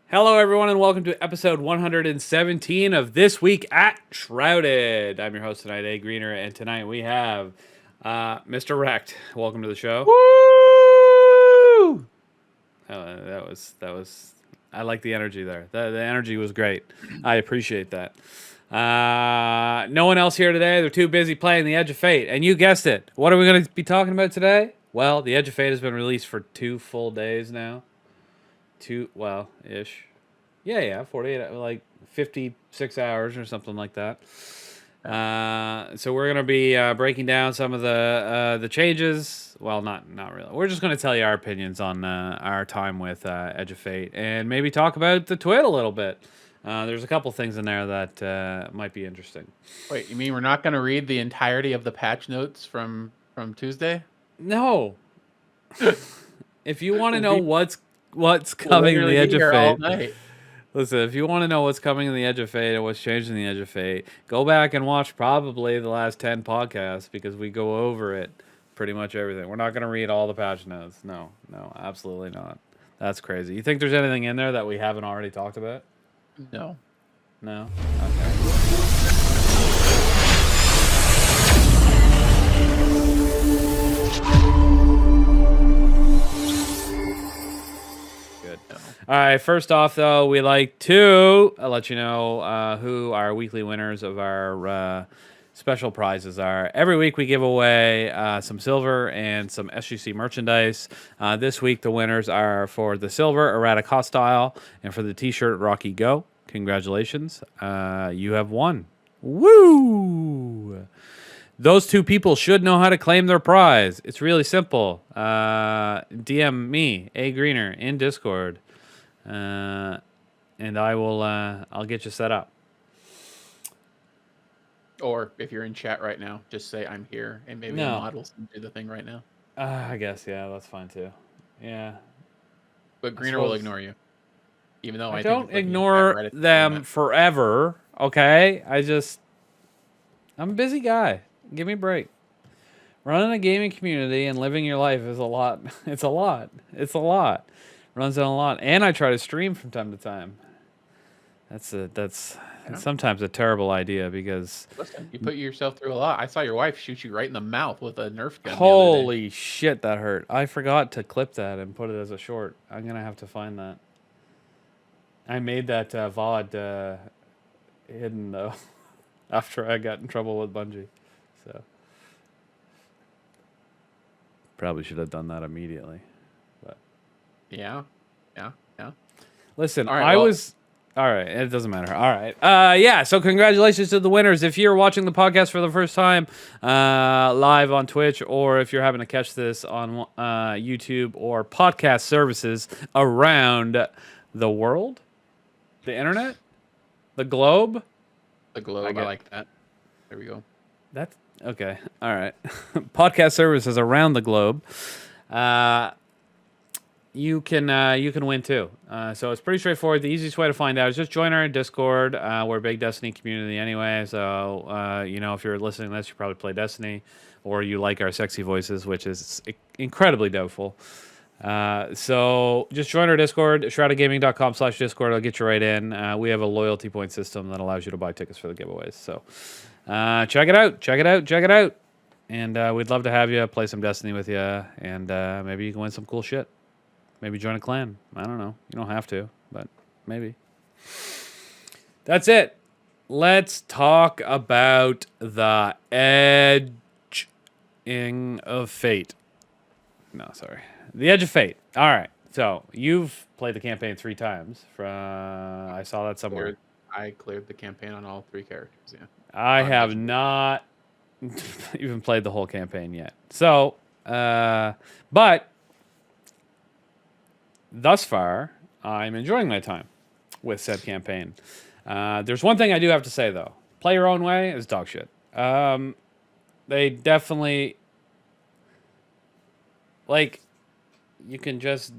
Hello, everyone, and welcome to episode 117 of This Week at Shrouded. I'm your host tonight, AGreeNer, and tonight we have Mr. Wrecked. Welcome to the show. Woo! That was. I like the energy there. The energy was great. I appreciate that. No one else here today. They're too busy playing The Edge of Fate, and you guessed it. What are we going to be talking about today? Well, The Edge of Fate has been released for 2 full days now. Ish. Yeah, 48, like 56 hours or something like that. So we're gonna be breaking down some of the changes. Well, not really. We're just gonna tell you our opinions on our time with Edge of Fate, and maybe talk about the twit a little bit. There's a couple things in there that might be interesting. Wait, you mean we're not going to read the entirety of the patch notes from Tuesday? No. If you want to know what's coming in the Edge of Fate. Listen, if you want to know what's coming in the Edge of Fate and what's changed in the Edge of Fate, go back and watch probably the last 10 podcasts because we go over it, pretty much everything. We're not going to read all the patch notes. No, absolutely not. That's crazy. You think there's anything in there that we haven't already talked about? No. No? Okay. All right, first off, though, we like to let you know who our weekly winners of our special prizes are. Every week we give away some silver and some SGC merchandise. This week the winners are for the silver, Erratic Hostile, and for the t-shirt, Rocky Go. Congratulations. You have won. Woo! Those 2 people should know how to claim their prize. It's really simple. DM me, AGreeNer, in Discord. And I will. I'll get you set up. Or if you're in chat right now, just say I'm here, and maybe the models can do the thing right now. I guess that's fine too. Yeah. But Greener will ignore you, even though I don't ignore them forever. Okay, I'm a busy guy. Give me a break. Running a gaming community and living your life is a lot. It's a lot. Runs down a lot, and I try to stream from time to time. That's sometimes a terrible idea because listen, you put yourself through a lot. I saw your wife shoot you right in the mouth with a Nerf gun. Holy shit, that hurt! I forgot to clip that and put it as a short. I'm gonna have to find that. I made that VOD hidden though after I got in trouble with Bungie, so probably should have done that immediately. Yeah. Listen, all right, it doesn't matter. All right. So congratulations to the winners. If you're watching the podcast for the first time live on Twitch, or if you're having to catch this on YouTube or podcast services around the world, the internet, the globe. I like that. There we go. That's okay. All right. Podcast services around the globe. You can win too. So it's pretty straightforward. The easiest way to find out is just join our Discord. We're a big Destiny community anyway. So if you're listening to this, you probably play Destiny, or you like our sexy voices, which is incredibly doubtful. So just join our Discord, shroudedgaming.com/Discord. I'll get you right in. We have a loyalty point system that allows you to buy tickets for the giveaways. So check it out. And we'd love to have you play some Destiny with you, and maybe you can win some cool shit. Maybe join a clan. I don't know. You don't have to, but maybe. That's it. Let's talk about the Edge of Fate. No, sorry. The Edge of Fate. All right. So you've played the campaign 3 times. I saw that somewhere. I cleared the campaign on all 3 characters, yeah. I have not even played the whole campaign yet. So, but thus far, I'm enjoying my time with said campaign. There's one thing I do have to say, though. Play your own way is dog shit. They definitely... you can just...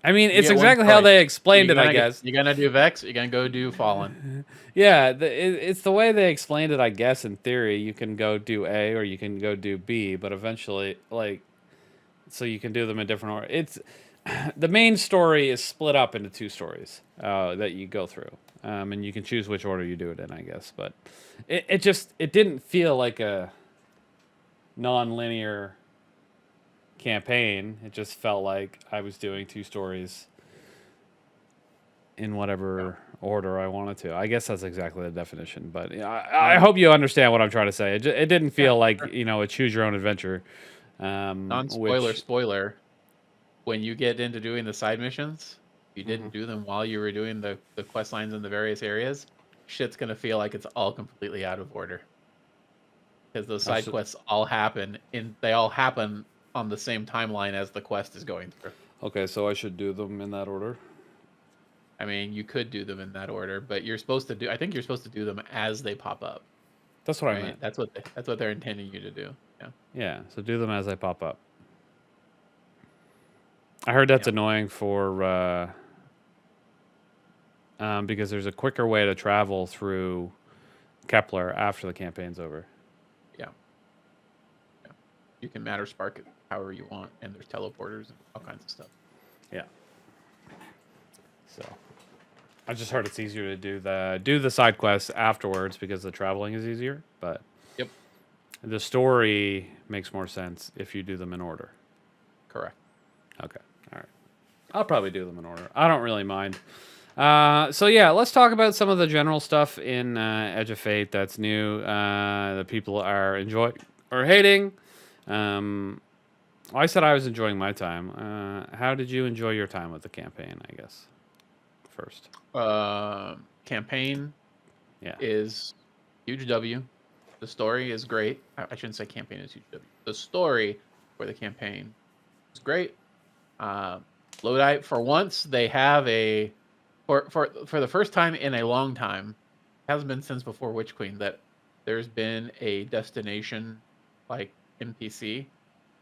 I mean, it's exactly how they explained it, I guess. You're going to do Vex, you're going to go do Fallen. Yeah, it's the way they explained it, I guess, in theory. You can go do A or you can go do B, but eventually, so you can do them in different order. the main story is split up into 2 stories that you go through, and you can choose which order you do it in, I guess. But it didn't feel like a non-linear campaign. It just felt like I was doing 2 stories in whatever order I wanted to. I guess that's exactly the definition. But I hope you understand what I'm trying to say. It didn't feel like a choose your own adventure. Non-spoiler, spoiler. When you get into doing the side missions, you didn't do them while you were doing the quest lines in the various areas. Shit's gonna feel like it's all completely out of order. Because those side quests all happen they all happen on the same timeline as the quest is going through. Okay, so I should do them in that order. I mean, you could do them in that order, but you're supposed to do. I think you're supposed to do them as they pop up. That's what I meant. That's what they're intending you to do. Yeah. Yeah. So do them as they pop up. I heard that's annoying for because there's a quicker way to travel through Kepler after the campaign's over. Yeah. You can MatterSpark it however you want, and there's teleporters and all kinds of stuff. Yeah. So I just heard it's easier to do the side quests afterwards because the traveling is easier, but the story makes more sense if you do them in order. Correct. Okay. All right. I'll probably do them in order. I don't really mind. So yeah, let's talk about some of the general stuff in Edge of Fate that's new. That people are enjoying or hating. I said I was enjoying my time. How did you enjoy your time with the campaign? I guess first. Campaign is huge W. The story is great. I shouldn't say campaign is huge W. The story for the campaign is great. Lodi, for once, they have a for the first time in a long time, hasn't been since before Witch Queen, that there's been a destination like NPC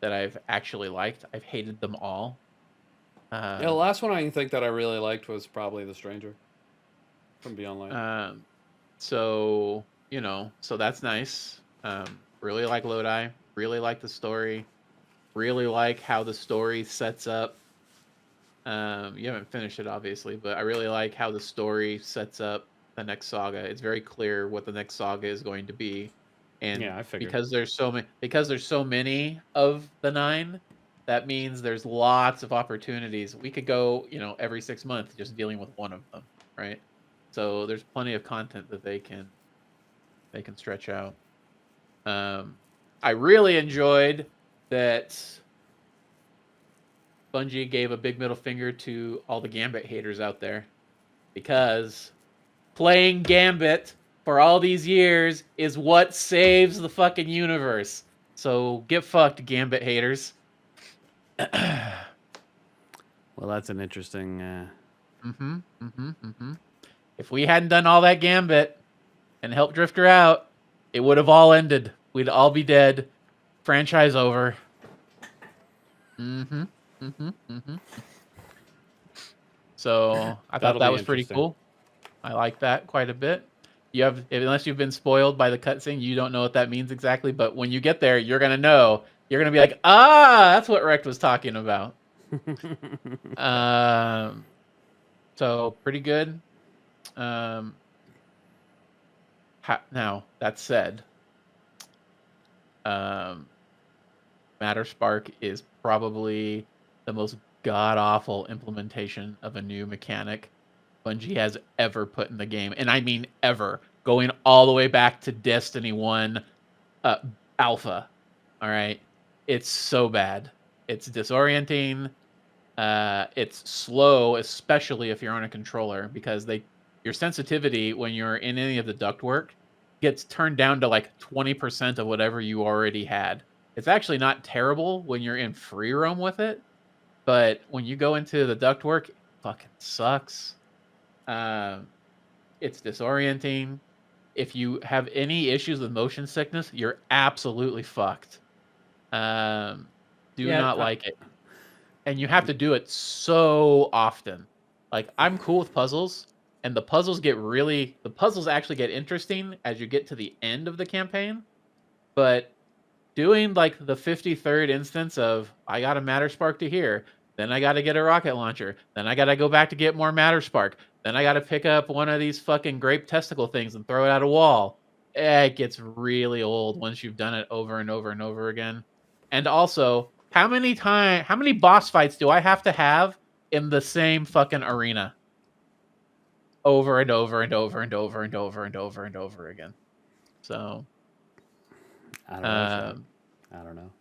that I've actually liked. I've hated them all. The last one I think that I really liked was probably The Stranger from Beyond Light. So that's nice. Really like Lodi. Really like the story. Really like how the story sets up. You haven't finished it, obviously, but I really like how the story sets up the next saga. It's very clear what the next saga is going to be, and I figured. because there's so many of the 9, that means there's lots of opportunities. We could go, every 6 months just dealing with one of them, right? So there's plenty of content that they can stretch out. I really enjoyed that Bungie gave a big middle finger to all the Gambit haters out there, because playing Gambit for all these years is what saves the fucking universe. So get fucked, Gambit haters. Well, that's an interesting. If we hadn't done all that Gambit and helped Drifter out, it would have all ended. We'd all be dead. Franchise over. So I thought that was pretty cool. I like that quite a bit. Unless you've been spoiled by the cutscene, you don't know what that means exactly. But when you get there, you're gonna know. You're gonna be like, that's what Wrecked was talking about. So pretty good. Now that said, MatterSpark is probably the most god-awful implementation of a new mechanic Bungie has ever put in the game. And I mean ever. Going all the way back to Destiny 1 Alpha. All right? It's so bad. It's disorienting. It's slow, especially if you're on a controller, because your sensitivity when you're in any of the ductwork gets turned down to like 20% of whatever you already had. It's actually not terrible when you're in free roam with it, but when you go into the ductwork, it fucking sucks. It's disorienting. If you have any issues with motion sickness, you're absolutely fucked. Do not like it. And you have to do it so often. Like, I'm cool with puzzles, and the puzzles actually get interesting as you get to the end of the campaign. But doing like the 53rd instance of I got a MatterSpark to here, Then I got to get a rocket launcher. Then I got to go back to get more MatterSpark. Then I got to pick up one of these fucking grape testicle things and throw it at a wall. It gets really old once you've done it over and over and over again. And also, how many boss fights do I have to have in the same fucking arena? Over and over and over and over and over and over and over again. So, I don't know. Shane. I don't know.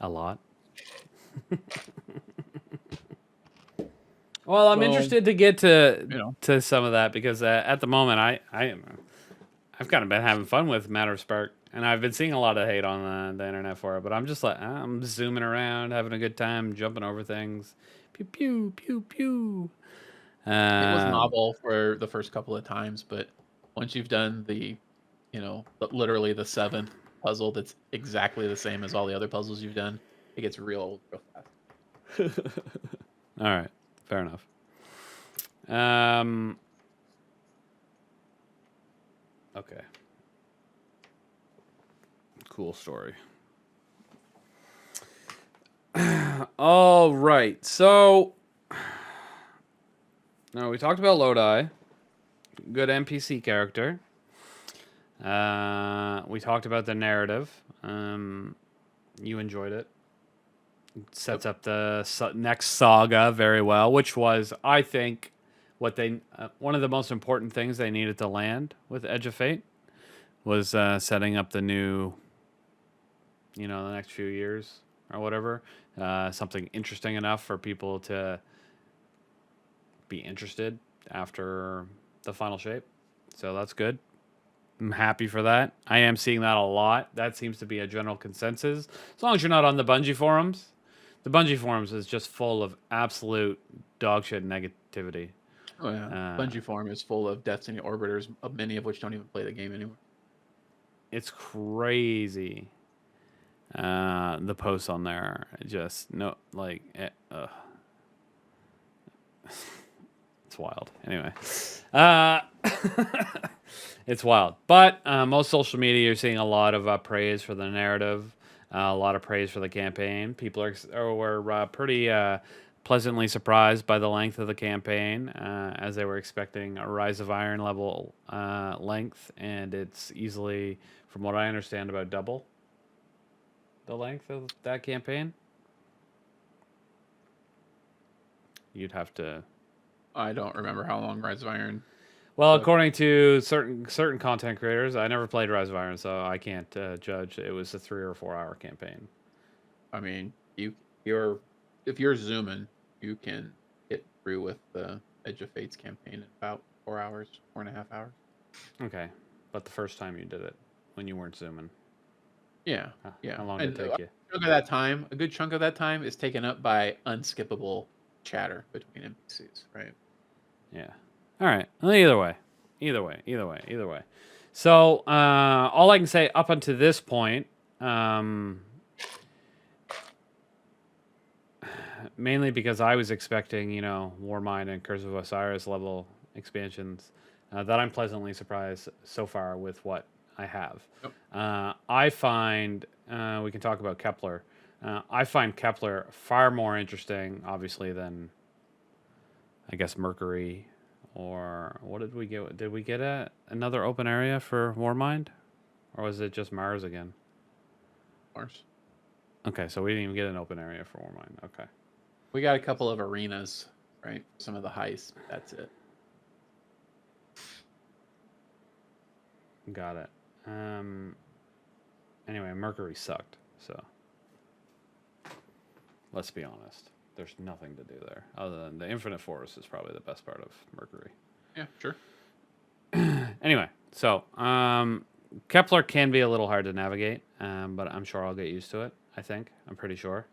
A lot. Well, I'm interested to get to some of that because at the moment I've kind of been having fun with MatterSpark, and I've been seeing a lot of hate on the internet for it. But I'm just like I'm zooming around, having a good time, jumping over things, pew pew pew pew. It was novel for the first couple of times, but once you've done literally the 7th puzzle that's exactly the same as all the other puzzles you've done, it gets real old real fast. All right, fair enough. Okay. Cool story. All right, so now we talked about Lodi, good NPC character. We talked about the narrative. You enjoyed it. Sets up the next saga very well, which was, I think, what they one of the most important things they needed to land with Edge of Fate was setting up the new, the next few years or whatever, something interesting enough for people to be interested after the final shape. So that's good. I'm happy for that. I am seeing that a lot. That seems to be a general consensus. As long as you're not on the Bungie forums. The Bungie forums is just full of absolute dogshit negativity. Oh yeah, Bungie forum is full of Destiny orbiters, many of which don't even play the game anymore. It's crazy. The posts on there just it's wild. Anyway, it's wild. But most social media, you're seeing a lot of praise for the narrative, a lot of praise for the campaign. People were pretty pleasantly surprised by the length of the campaign, as they were expecting a Rise of Iron level length, and it's easily, from what I understand, about double the length of that campaign. You'd have to. I don't remember how long Rise of Iron. Well, according to certain content creators, I never played Rise of Iron, so I can't judge. It was a 3 or 4 hour campaign. I mean, if you're zooming, you can get through with the Edge of Fate's campaign in about 4 hours, 4.5 hours. Okay, but the first time you did it, when you weren't zooming. Yeah. How long did it take you? A good chunk of that time is taken up by unskippable chatter between NPCs, right? Yeah. All right. Well, either way. So all I can say up until this point, mainly because I was expecting, Warmind and Curse of Osiris level expansions, that I'm pleasantly surprised so far with what I have. Yep. I find, we can talk about Kepler. I find Kepler far more interesting, obviously, than, I guess, Mercury. Or what did we get? Did we get another open area for Warmind? Or was it just Mars again? Mars. Okay, so we didn't even get an open area for Warmind. Okay. We got a couple of arenas, right? Some of the heists. That's it. Got it. Anyway, Mercury sucked, so let's be honest. There's nothing to do there other than the Infinite Forest is probably the best part of Mercury. Yeah, sure. Anyway, so Kepler can be a little hard to navigate, but I'm sure I'll get used to it. I'm pretty sure.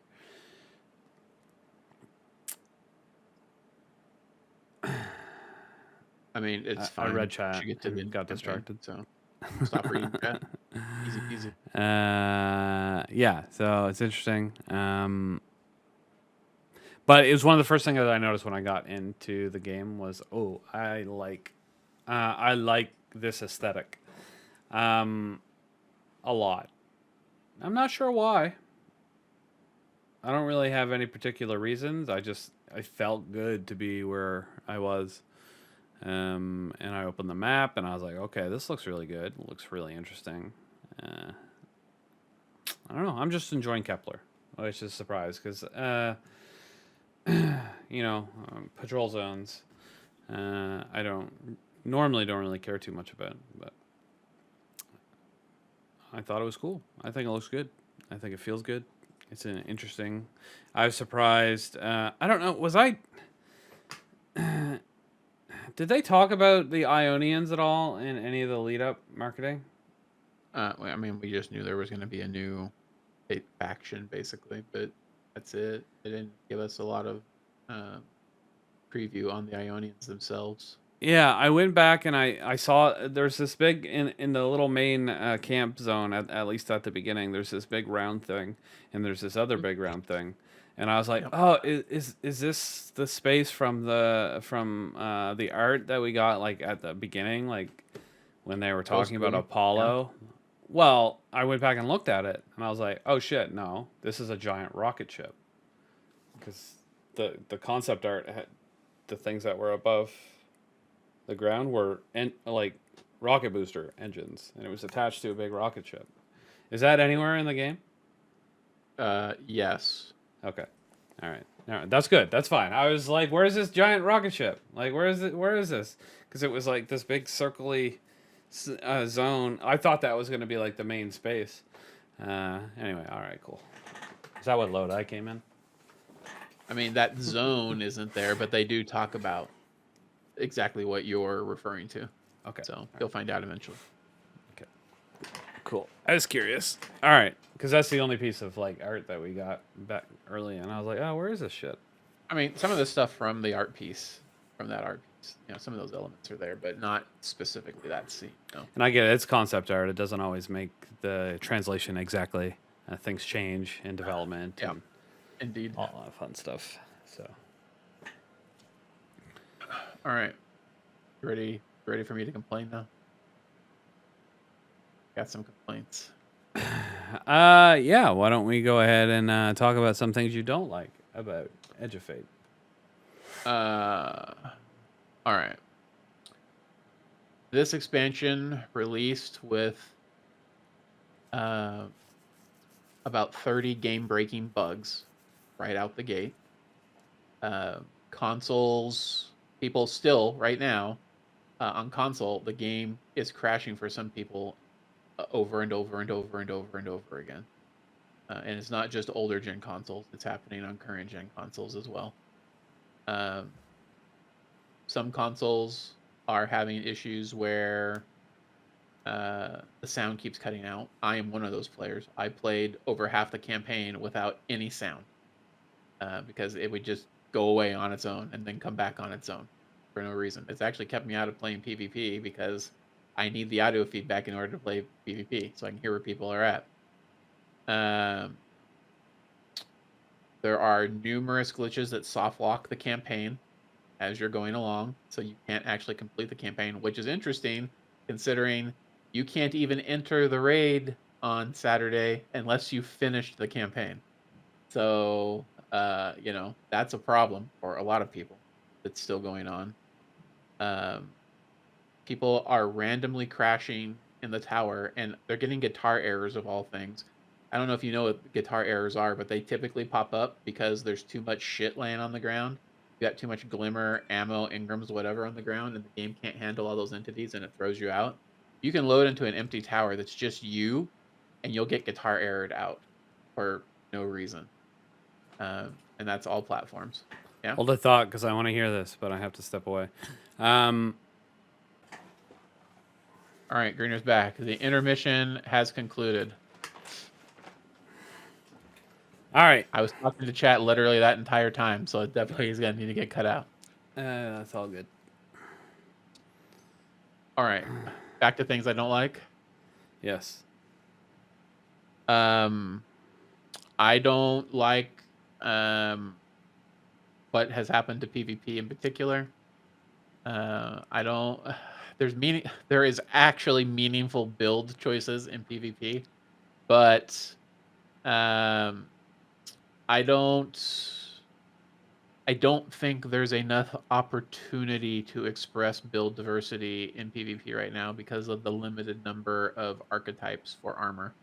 I mean, it's fine. I read chat. You get to got distracted. So stop reading chat. Easy peasy. Yeah, so it's interesting. But it was one of the first things that I noticed when I got into the game was, I like this aesthetic, a lot. I'm not sure why. I don't really have any particular reasons. I felt good to be where I was. And I opened the map and I was like, okay, this looks really good. It looks really interesting. Uh, I don't know. I'm just enjoying Kepler, which is a surprise because, patrol zones, I don't normally don't really care too much about, but I thought it was cool. I think it looks good. I think it feels good. It's an interesting. I was surprised. I don't know. Was I? Did they talk about the Ionians at all in any of the lead up marketing? I mean, we just knew there was going to be a new faction, basically, but that's it. They didn't give us a lot of preview on the Ionians themselves. Yeah, I went back and I saw there's this big in the little main camp zone at least at the beginning. There's this big round thing, and there's this other big round thing, and I was like, Yep. oh, is this the space from the art that we got like at the beginning, like when they were talking about Apollo? Yeah. Well, I went back and looked at it, and I was like, oh shit, no, this is a giant rocket ship, because the concept art had the things that were above the ground were like rocket booster engines, and it was attached to a big rocket ship. Is that anywhere in the game? Yes. Okay. All right. That's good. That's fine. I was like, where's this giant rocket ship? Like, where is it? Where is this? Because it was like this big circly zone. I thought that was going to be like the main space. Anyway, all right, cool. Is that what Lodi came in? I mean, that zone isn't there, but they do talk about exactly what you're referring to. Okay. So you'll find out eventually. Okay. Cool. I was curious. All right, because that's the only piece of like art that we got back early, and I was like, oh, where is this shit? I mean, some of the stuff from the art piece, from that art piece, some of those elements are there, but not specifically that scene. No. And I get it. It's concept art. It doesn't always make the translation exactly. Things change in development. Yeah. And Indeed. all that fun stuff. So. All right. You ready for me to complain now? Got some complaints. Yeah. Why don't we go ahead and talk about some things you don't like about Edge of Fate? All right. This expansion released with about 30 game-breaking bugs right out the gate. Consoles, people still right now on console, the game is crashing for some people over and over and over and over and over again. And it's not just older gen consoles; it's happening on current gen consoles as well. Some consoles are having issues where the sound keeps cutting out. I am one of those players. I played over half the campaign without any sound because it would just go away on its own and then come back on its own for no reason. It's actually kept me out of playing PvP because I need the audio feedback in order to play PvP so I can hear where people are at. There are numerous glitches that soft lock the campaign as you're going along, so you can't actually complete the campaign, which is interesting considering you can't even enter the raid on Saturday unless you finished the campaign. So, that's a problem for a lot of people that's still going on. People are randomly crashing in the tower, and they're getting guitar errors of all things. I don't know if you know what guitar errors are, but they typically pop up because there's too much shit laying on the ground. You got too much glimmer, ammo, engrams, whatever on the ground, and the game can't handle all those entities, and it throws you out. You can load into an empty tower that's just you, and you'll get guitar errored out for no reason. And that's all platforms. Yeah. Hold a thought, because I want to hear this, but I have to step away. All right, Greener's back. The intermission has concluded. All right. I was talking to chat literally that entire time, so it definitely is going to need to get cut out. That's all good. All right. Back to things I don't like. Yes. I don't like what has happened to PvP in particular. I don't. There is actually meaningful build choices in PvP, but I don't think there's enough opportunity to express build diversity in PvP right now because of the limited number of archetypes for armor.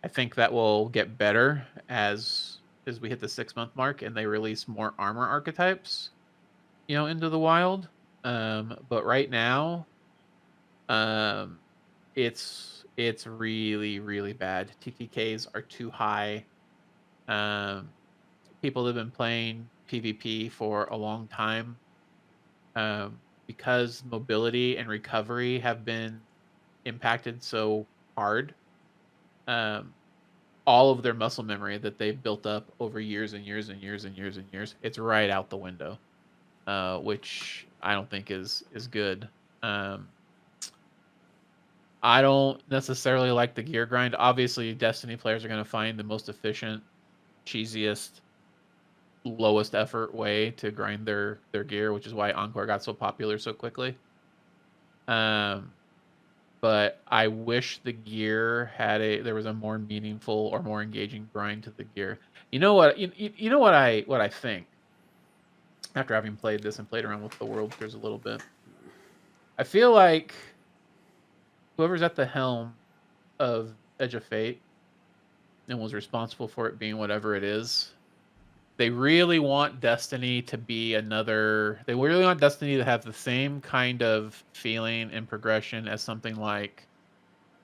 I think that will get better as we hit the 6-month mark and they release more armor archetypes, into the wild. But right now, it's really, really bad. TTKs are too high. People have been playing PvP for a long time. Because mobility and recovery have been impacted so hard. All of their muscle memory that they've built up over years and years and years and years and years, it's right out the window, which I don't think is good. I don't necessarily like the gear grind. Obviously, Destiny players are going to find the most efficient, cheesiest, lowest effort way to grind their gear, which is why Encore got so popular so quickly. But I wish the gear there was a more meaningful or more engaging grind to the gear. You know what? You know what I think after having played this and played around with the world tiers a little bit. I feel like whoever's at the helm of Edge of Fate and was responsible for it being whatever it is, they really want Destiny to be another. They really want Destiny to have the same kind of feeling and progression as something like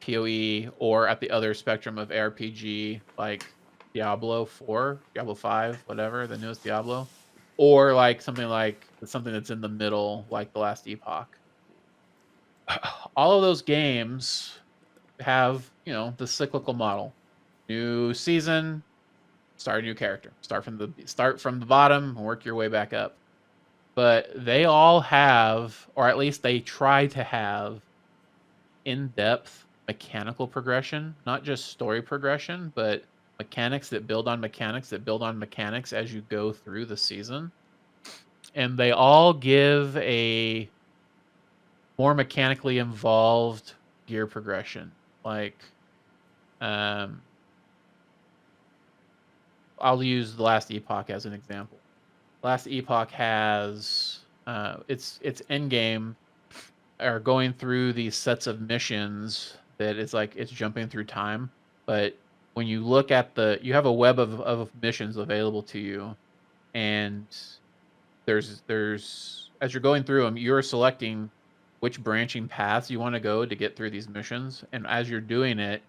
PoE, or at the other spectrum of ARPG, like Diablo 4, Diablo 5, whatever, the newest Diablo, or like something that's in the middle, like The Last Epoch. All of those games have, the cyclical model. New season, start a new character. Start from the bottom and work your way back up. But they all have, or at least they try to have, in-depth mechanical progression, not just story progression, but mechanics that build on mechanics that build on mechanics as you go through the season. And they all give a more mechanically involved gear progression. Like, I'll use The Last Epoch as an example. Last Epoch has its end game are going through these sets of missions that it's like it's jumping through time. But when you look at you have a web of missions available to you, and there's as you're going through them, you're selecting which branching paths you want to go to get through these missions, and as you're doing it,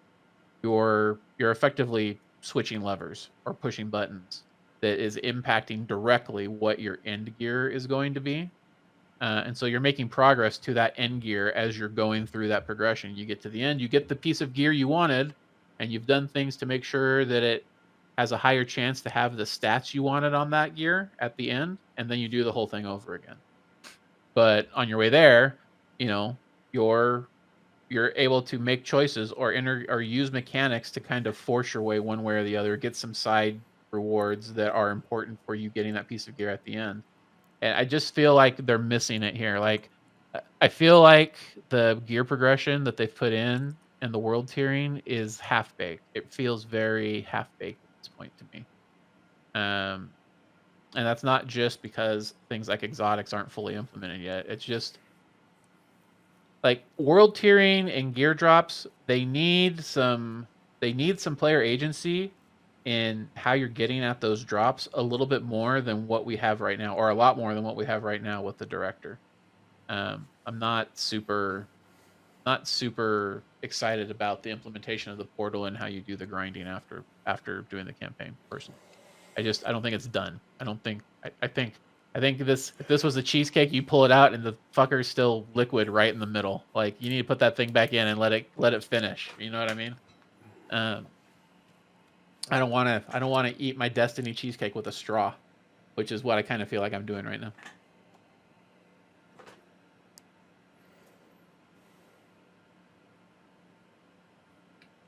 you're effectively switching levers or pushing buttons that is impacting directly what your end gear is going to be. And so you're making progress to that end gear as you're going through that progression. You get to the end, you get the piece of gear you wanted, and you've done things to make sure that it has a higher chance to have the stats you wanted on that gear at the end, and then you do the whole thing over again. But on your way there, you're able to make choices or use mechanics to kind of force your way one way or the other, get some side rewards that are important for you getting that piece of gear at the end. And I just feel like they're missing it here. Like, I feel like the gear progression that they've put in and the world tiering is half-baked. It feels very half-baked at this point to me. And that's not just because things like exotics aren't fully implemented yet. It's just like world tiering and gear drops, they need some player agency in how you're getting at those drops a little bit more than what we have right now, or a lot more than what we have right now with the director. I'm not super excited about the implementation of the portal and how you do the grinding after doing the campaign personally. I don't think it's done. I think if this was a cheesecake, you pull it out and the fucker's still liquid right in the middle. Like, you need to put that thing back in and let it finish. You know what I mean? I don't want to eat my Destiny cheesecake with a straw, which is what I kind of feel like I'm doing right now.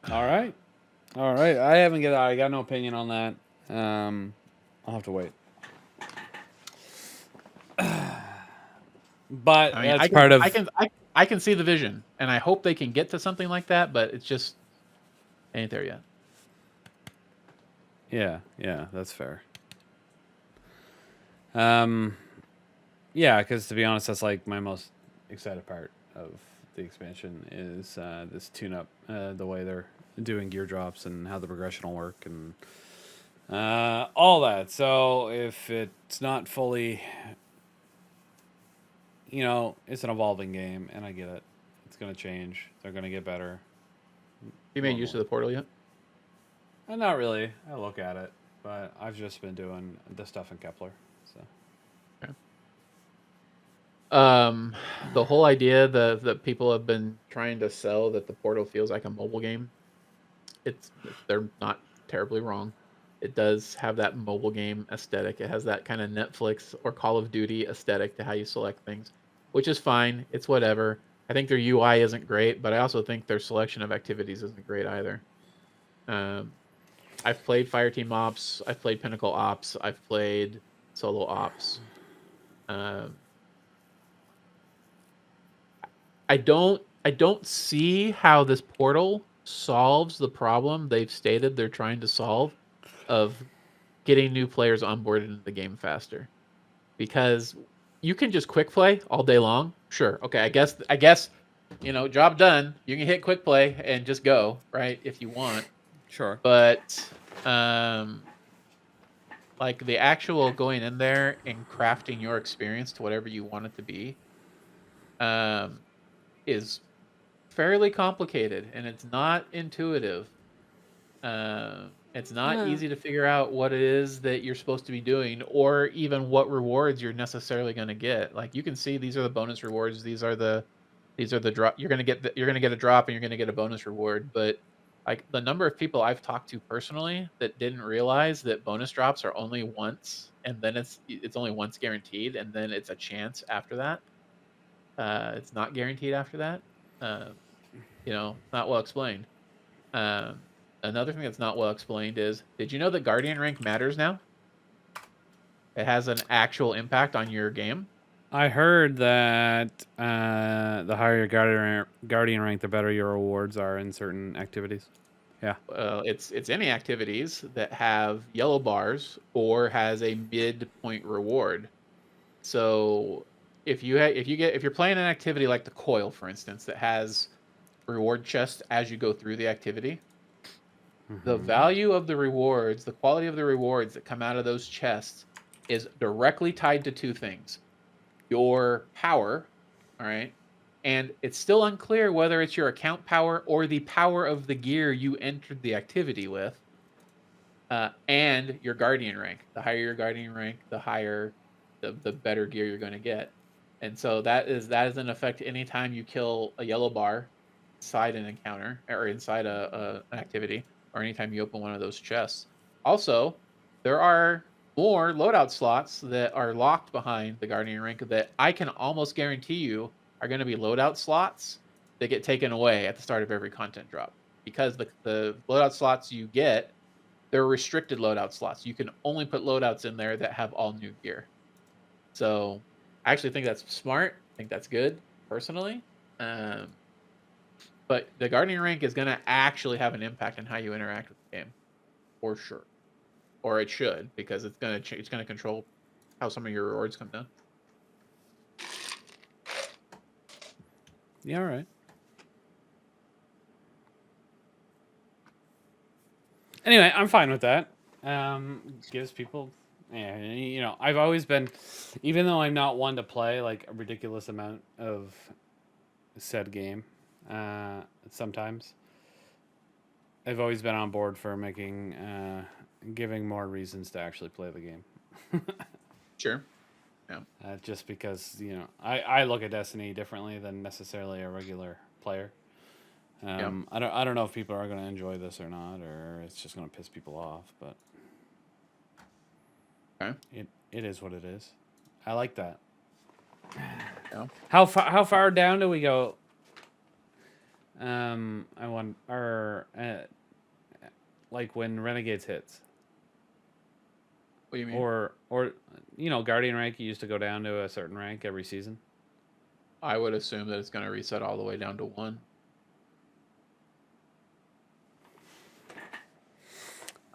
All right. I got no opinion on that. I'll have to wait. But that's part of. I can see the vision, and I hope they can get to something like that. But it's just ain't there yet. Yeah, that's fair. Yeah, because to be honest, that's like my most excited part of the expansion is this tune-up, the way they're doing gear drops and how the progression will work and all that. So if it's not fully, it's an evolving game, and I get it. It's going to change. They're going to get better. You made use of the portal yet? Not really. I look at it, but I've just been doing the stuff in Kepler. So. Okay. The whole idea that people have been trying to sell that the portal feels like a mobile game, they're not terribly wrong. It does have that mobile game aesthetic. It has that kind of Netflix or Call of Duty aesthetic to how you select things, which is fine. It's whatever. I think their UI isn't great, but I also think their selection of activities isn't great either. I've played Fireteam Ops. I've played Pinnacle Ops. I've played Solo Ops. I don't see how this portal solves the problem they've stated they're trying to solve of getting new players onboarded into the game faster. Because you can just quick play all day long. Sure. Okay, I guess job done. You can hit quick play and just go, right, if you want. Sure. But like the actual going in there and crafting your experience to whatever you want it to be is fairly complicated, and it's not intuitive. It's not easy to figure out what it is that you're supposed to be doing, or even what rewards you're necessarily going to get. Like you can see these are the bonus rewards. These are the drop. You're gonna get a drop, and you're gonna get a bonus reward. But like the number of people I've talked to personally that didn't realize that bonus drops are only once, and then it's only once guaranteed, and then it's a chance after that. It's not guaranteed after that. Not well explained. Another thing that's not well explained is, did you know that Guardian rank matters now? It has an actual impact on your game. I heard that the higher your guardian rank, the better your rewards are in certain activities. Yeah. It's any activities that have yellow bars or has a midpoint reward. So if you're playing an activity like the coil, for instance, that has reward chests as you go through the activity, the value of the rewards, the quality of the rewards that come out of those chests is directly tied to two things. Your power, all right? And it's still unclear whether it's your account power or the power of the gear you entered the activity with, and your guardian rank. The higher your guardian rank, the better gear you're going to get. And so that is in effect anytime you kill a yellow bar inside an encounter or inside an activity, or anytime you open one of those chests. Also, there are more loadout slots that are locked behind the guardian rank that I can almost guarantee you are going to be loadout slots that get taken away at the start of every content drop, because the loadout slots you get, they're restricted loadout slots. You can only put loadouts in there that have all new gear. So I actually think that's smart. I think that's good personally. But the guardian rank is going to actually have an impact on how you interact with the game, for sure, or it should, because it's going to control how some of your rewards come down. Yeah. All right. Anyway, I'm fine with that. Gives people, I've always been, even though I'm not one to play like a ridiculous amount of said game, sometimes I've always been on board for making, giving more reasons to actually play the game. Sure. Yeah. Just because I look at Destiny differently than necessarily a regular player. Yeah. I don't know if people are going to enjoy this or not, or it's just going to piss people off. But Okay. it is what it is. I like that. Yeah. How far down do we go? Like when Renegades hits. What do you mean? Or Guardian rank used to go down to a certain rank every season. I would assume that it's going to reset all the way down to 1.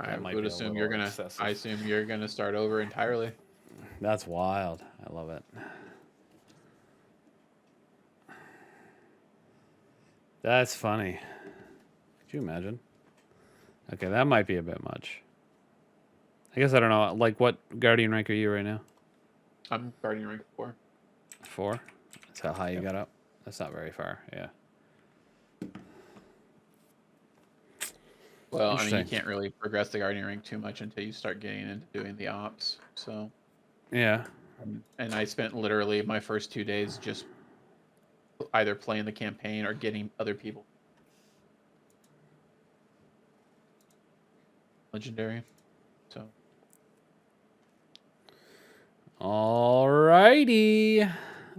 I That might would be a assume little you're gonna. excessive. I assume you're gonna start over entirely. That's wild. I love it. That's funny. Could you imagine? Okay, that might be a bit much. I guess I don't know. Like, what Guardian rank are you right now? I'm Guardian rank 4. 4? That's how high you Yep. got up? That's not very far, yeah. Well, I mean, you Interesting. can't really progress the Guardian rank too much until you start getting into doing the ops. So, Yeah. and I spent literally my first 2 days just either playing the campaign or getting other people legendary. So, Alrighty.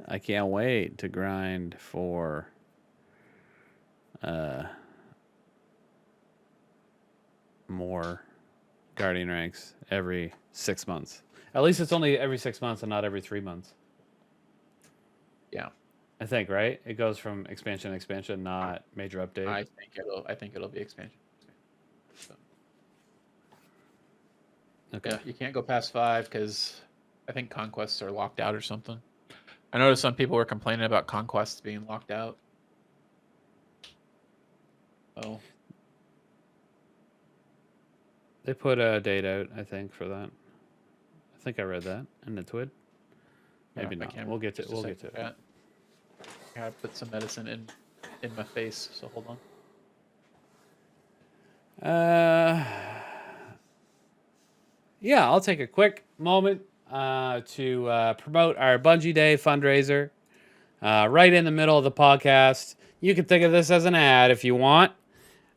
I can't wait to grind for more Guardian ranks every 6 months. At least it's only every 6 months and not every 3 months. yeah, I think, right? It goes from expansion to expansion, not major update. I think it'll be expansion. So, Okay. yeah, you can't go past 5 because I think conquests are locked out or something. I noticed some people were complaining about conquests being locked out. Oh, They put a date out, I think, for that. I think I read that in the twid. Maybe yeah, not. We'll get to it. We'll get to it. I gotta put some medicine in my face, so hold on. Yeah, I'll take a quick moment to promote our Bungie Day fundraiser. Right in the middle of the podcast. You can think of this as an ad if you want.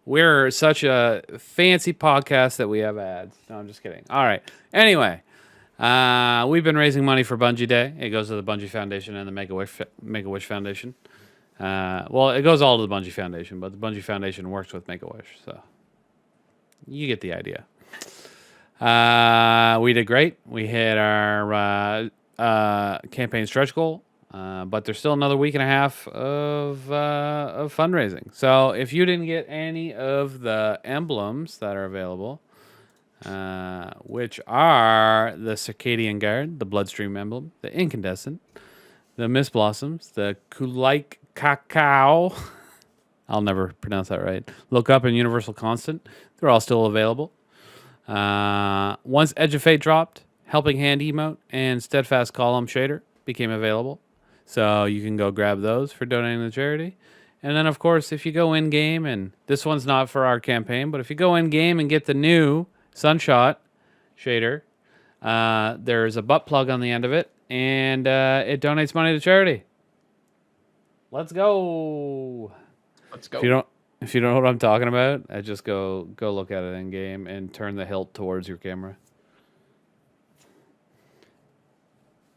We're such a fancy podcast that we have ads. No, I'm just kidding. All right. Anyway, we've been raising money for Bungie Day. It goes to the Bungie Foundation and the Make-A-Wish Foundation. Well, it goes all to the Bungie Foundation, but the Bungie Foundation works with Make-A-Wish, so you get the idea. We did great. We hit our campaign stretch goal, but there's still another week and a half of fundraising. So if you didn't get any of the emblems that are available, which are the Circadian Guard, the Bloodstream emblem, the Incandescent, the Mist Blossoms, the Kulaik Cacao. I'll never pronounce that right. Look Up and Universal Constant. They're all still available. Once Edge of Fate dropped, Helping Hand emote and Steadfast Column shader became available. So you can go grab those for donating to charity. And then, of course, if you go in game, and this one's not for our campaign, but if you go in game and get the new Sunshot shader, there's a butt plug on the end of it, and it donates money to charity. Let's go. Let's go. If you don't know what I'm talking about, I just go look at it in game and turn the hilt towards your camera.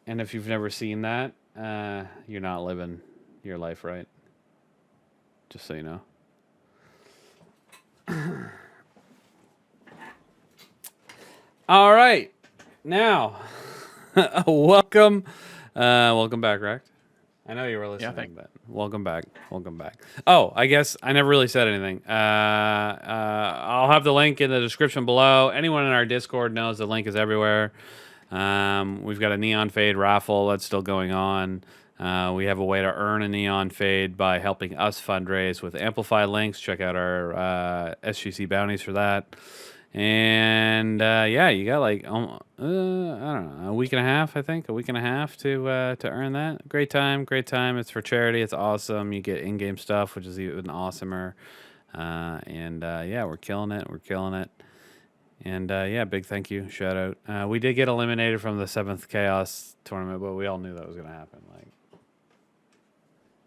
And if you've never seen that, you're not living your life right. Just so you know. All right. Now, welcome back, Rect. I know you were listening, but welcome back. Oh, I guess I never really said anything. I'll have the link in the description below. Anyone in our Discord knows the link is everywhere. We've got a Neon Fade raffle that's still going on. We have a way to earn a Neon Fade by helping us fundraise with Amplify links. Check out our SGC bounties for that. And yeah, you got like I don't know, a week and a half, I think, to earn that. Great time. It's for charity. It's awesome. You get in-game stuff, which is even awesomer. And yeah, we're killing it. And yeah, big thank you, shout out. We did get eliminated from the 7th Chaos tournament, but we all knew that was gonna happen. Like,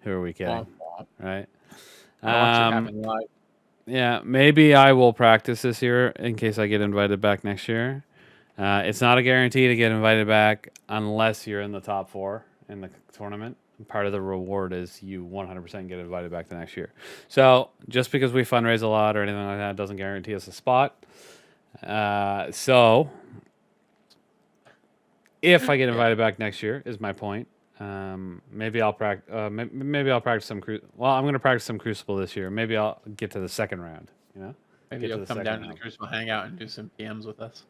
who are we kidding, right? I watch it happen live. Yeah, maybe I will practice this year in case I get invited back next year. It's not a guarantee to get invited back unless you're in the top 4 in the tournament. Part of the reward is you 100% get invited back the next year. So just because we fundraise a lot or anything like that doesn't guarantee us a spot. So if I get invited back next year, is my point. Maybe I'll practice. Maybe I'll practice some. Well, I'm going to practice some Crucible this year. Maybe I'll get to the second round. You know. Maybe get to you'll the come second down to the half. Crucible Hangout and do some PMs with us.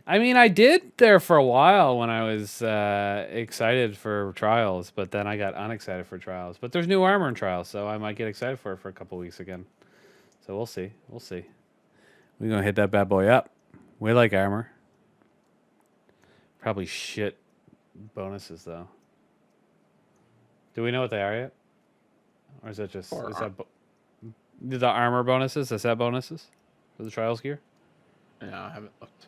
I mean, I did there for a while when I was excited for Trials, but then I got unexcited for Trials. But there's new armor in Trials, so I might get excited for it for a couple weeks again. So we'll see. We'll see. We're going to hit that bad boy up. We like armor. Probably shit bonuses, though. Do we know what they are yet? Or is that just... the armor bonuses? Is that bonuses for the Trials gear? No, I haven't looked.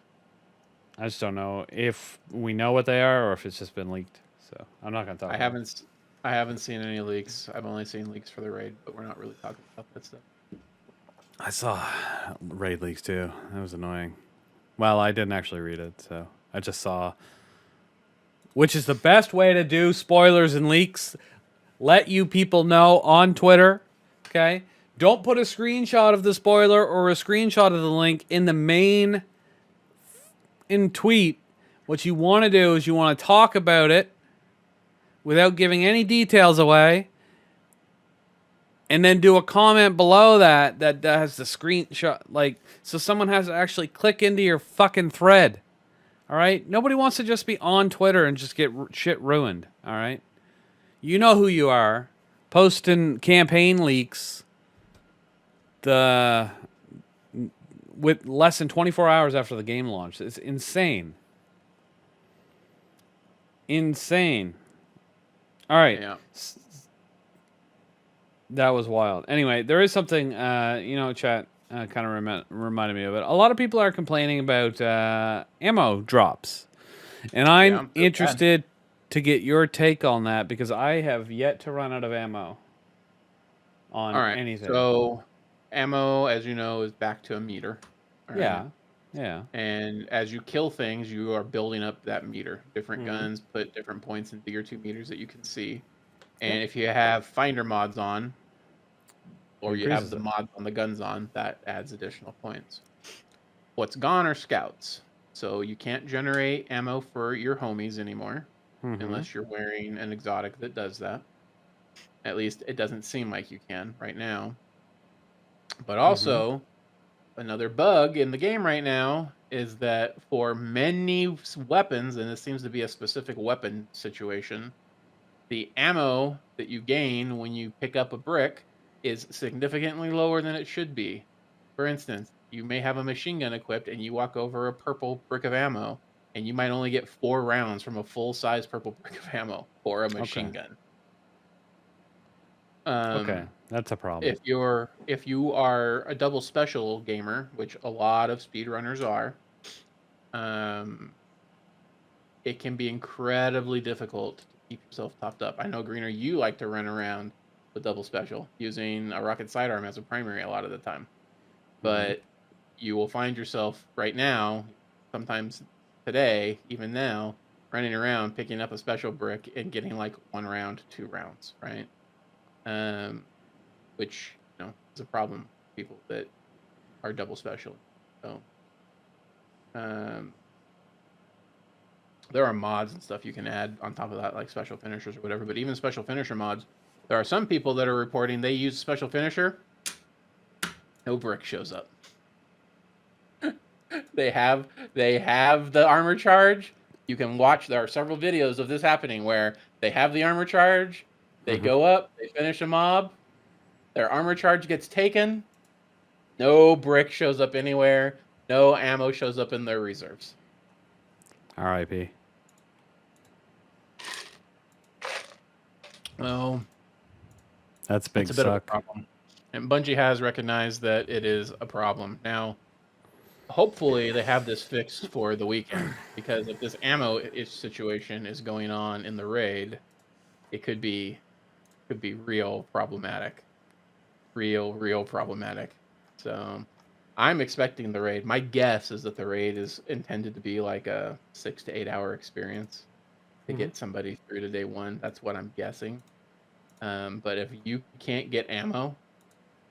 I just don't know if we know what they are or if it's just been leaked. So I'm not going to talk about it. I haven't seen any leaks. I've only seen leaks for the raid, but we're not really talking about that stuff. I saw raid leaks too. That was annoying. Well, I didn't actually read it, so I just saw. Which is the best way to do spoilers and leaks? Let you people know on Twitter, okay? Don't put a screenshot of the spoiler or a screenshot of the link in the main tweet. What you want to do is you want to talk about it without giving any details away. And then do a comment below that has the screenshot, like, so someone has to actually click into your fucking thread. All right? Nobody wants to just be on Twitter and just get shit ruined. All right? You know who you are. Posting campaign leaks with less than 24 hours after the game launched. It's insane. Insane. All right. Yeah. That was wild. Anyway, there is something, chat kind of reminded me of it. A lot of people are complaining about ammo drops. And I'm interested to get your take on that because I have yet to run out of ammo on anything. So, ammo, as you know, is back to a meter. Right? Yeah. Yeah. And as you kill things, you are building up that meter. Different guns put different points into your 2 meters that you can see. And if you have finder mods on, or you have the mods on the guns on, that adds additional points. What's gone are scouts. So you can't generate ammo for your homies anymore, unless you're wearing an exotic that does that. At least it doesn't seem like you can right now. But also, another bug in the game right now is that for many weapons, and this seems to be a specific weapon situation, the ammo that you gain when you pick up a brick is significantly lower than it should be. For instance, you may have a machine gun equipped and you walk over a purple brick of ammo and you might only get 4 rounds from a full-size purple brick of ammo for a machine gun. Okay, that's a problem. If you are a double special gamer, which a lot of speedrunners are, it can be incredibly difficult to keep yourself topped up. I know, Greener, you like to run around with double special using a rocket sidearm as a primary a lot of the time, but you will find yourself right now, sometimes today, even now, running around picking up a special brick and getting like 1 round, 2 rounds, right? Which is a problem for people that are double special. So there are mods and stuff you can add on top of that, like special finishers or whatever. But even special finisher mods, there are some people that are reporting they use special finisher, no brick shows up. They have the armor charge. You can watch. There are several videos of this happening where they have the armor charge. They go up. They finish a mob. Their armor charge gets taken. No brick shows up anywhere. No ammo shows up in their reserves. R.I.P. Well, that's a bit of a problem. And Bungie has recognized that it is a problem. Now, hopefully they have this fixed for the weekend, because if this ammo situation is going on in the raid, it could be real problematic. Real problematic. So I'm expecting the raid. My guess is that the raid is intended to be like a 6 to 8 hour experience to get somebody through to day 1. That's what I'm guessing. But if you can't get ammo,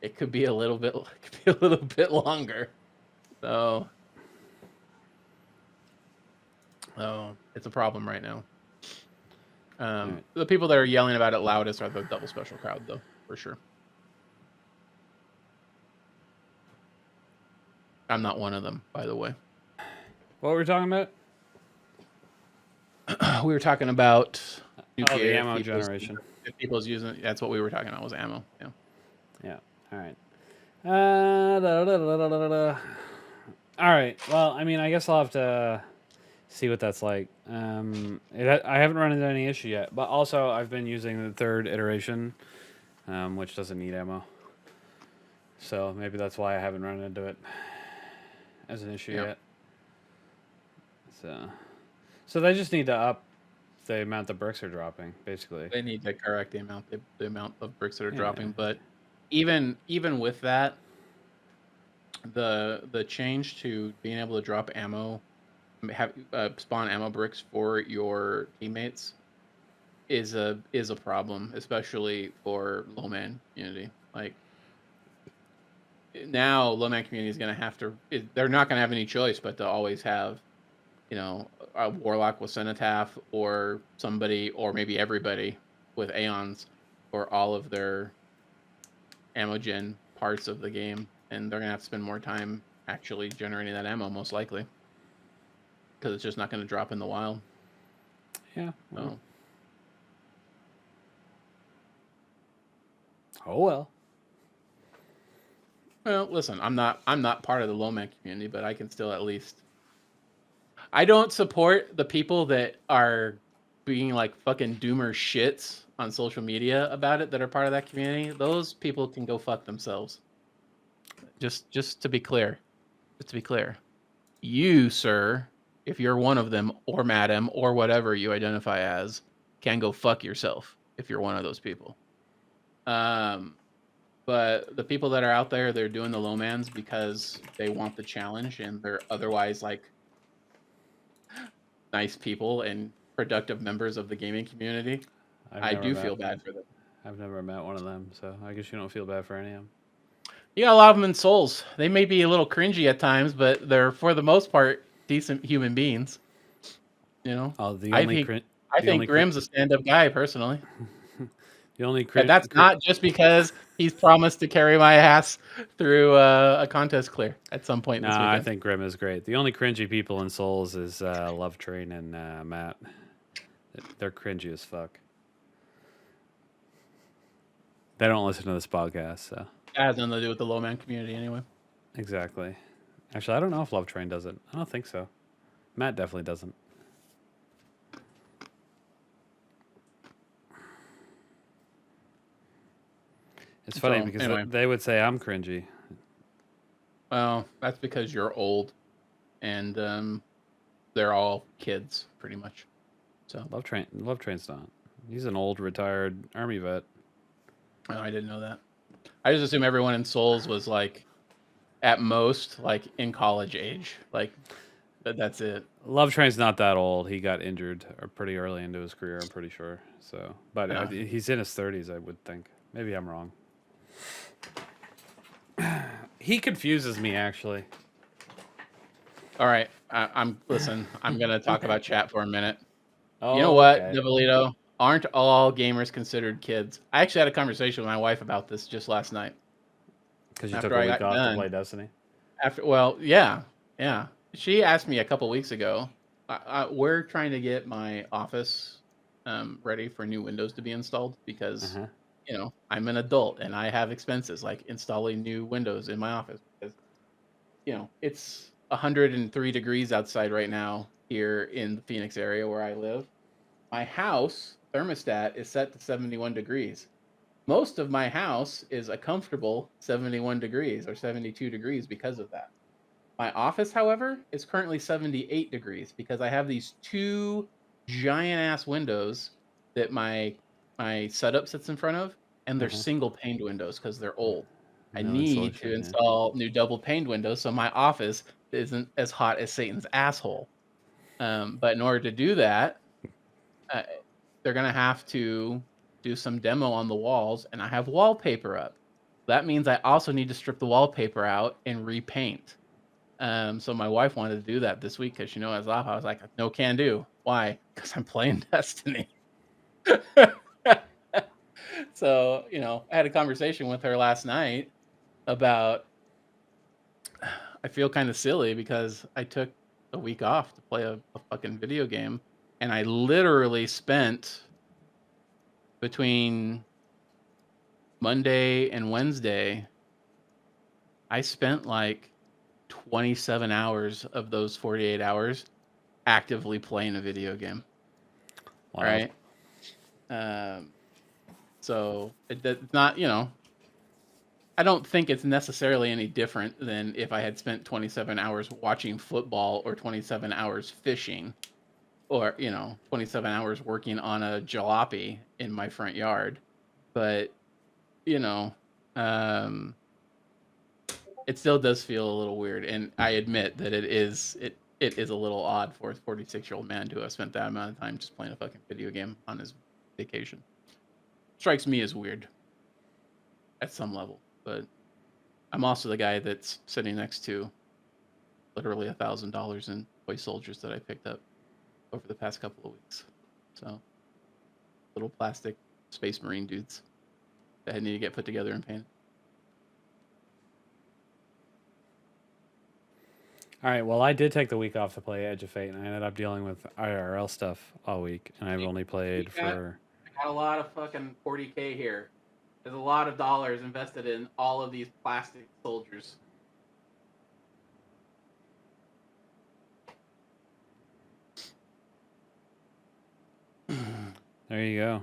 it could be a little bit longer. So it's a problem right now. The people that are yelling about it loudest are the double special crowd, though, for sure. I'm not one of them, by the way. What were we talking about? We were talking about nuclear. The ammo generation. If people's using it, that's what we were talking about was ammo. Yeah. Yeah. All right. All right. Well, I mean, I guess I'll have to see what that's like. I haven't run into any issue yet, but also I've been using the third iteration, which doesn't need ammo. So maybe that's why I haven't run into it as an issue yet. So they just need to up the amount the bricks are dropping, basically. They need to correct the amount of bricks that are dropping, but even with that, the change to being able to drop ammo, have spawn ammo bricks for your teammates is a problem, especially for low man community. Like now, low man community is going to have to. They're not going to have any choice but to always have, a warlock with cenotaph or somebody, or maybe everybody with aeons for all of their ammo gen parts of the game, and they're gonna have to spend more time actually generating that ammo, most likely, because it's just not going to drop in the wild. Yeah. So. Oh well. Well, listen, I'm not part of the low man community, but I can still at least. I don't support the people that are being like fucking doomer shits on social media about it that are part of that community. Those people can go fuck themselves. Just to be clear. Just to be clear. You, sir, if you're one of them, or madam, or whatever you identify as, can go fuck yourself if you're one of those people. But the people that are out there, they're doing the low mans because they want the challenge, and they're otherwise like nice people and productive members of the gaming community. I do feel bad for them. I've never met one of them, so I guess you don't feel bad for any of them. You got a lot of them in Souls. They may be a little cringy at times, but they're for the most part decent human beings. I think Grim's a stand-up guy personally. The only and that's not just because he's promised to carry my ass through a contest clear at some point this weekend. I think Grim is great. The only cringy people in Souls is Love Train and Matt. They're cringy as fuck. They don't listen to this podcast, so. That has nothing to do with the low man community anyway. Exactly. Actually, I don't know if Love Train does it. I don't think so. Matt definitely doesn't. It's funny because they would say I'm cringy. Well, that's because you're old, and they're all kids, pretty much. So Love Train's not. He's an old retired army vet. Oh, I didn't know that. I just assume everyone in Souls was like, at most, like in college age. Like, that's it. Love Train's not that old. He got injured pretty early into his career, I'm pretty sure. So, but he's in his 30s, I would think. Maybe I'm wrong. He confuses me, actually. All right, listen. I'm gonna talk about chat for a minute. Oh, you know what, Devilito? Aren't all gamers considered kids? I actually had a conversation with my wife about this just last night. Because you took a week off to play Destiny? Yeah. She asked me a couple weeks ago. We're trying to get my office ready for new Windows to be installed because, I'm an adult and I have expenses like installing new Windows in my office. Because, it's 103 degrees outside right now here in the Phoenix area where I live. My house thermostat is set to 71 degrees. Most of my house is a comfortable 71 degrees or 72 degrees because of that. My office, however, is currently 78 degrees because I have these two giant ass windows that my setup sits in front of, and they're single paned windows because they're old. I need to install new double paned windows so my office isn't as hot as Satan's asshole. But in order to do that, they're going to have to do some demo on the walls, and I have wallpaper up. That means I also need to strip the wallpaper out and repaint. So my wife wanted to do that this week because she knows I was off. I was like, no can do. Why? Because I'm playing Destiny. So, I had a conversation with her last night about I feel kind of silly because I took a week off to play a fucking video game, and I literally spent between Monday and Wednesday, I spent like 27 hours of those 48 hours actively playing a video game. Wild. Right? So it's not, I don't think it's necessarily any different than if I had spent 27 hours watching football or 27 hours fishing or, 27 hours working on a jalopy in my front yard. But, um, it still does feel a little weird. And I admit that it is a little odd for a 46-year-old man to have spent that amount of time just playing a fucking video game on his vacation. Strikes me as weird at some level, but I'm also the guy that's sitting next to literally $1,000 in toy soldiers that I picked up over the past couple of weeks. So little plastic space marine dudes that need to get put together and painted. All right. Well, I did take the week off to play Edge of Fate, and I ended up dealing with IRL stuff all week, and I've only played for. I got a lot of fucking 40K here. There's a lot of dollars invested in all of these plastic soldiers. There you go.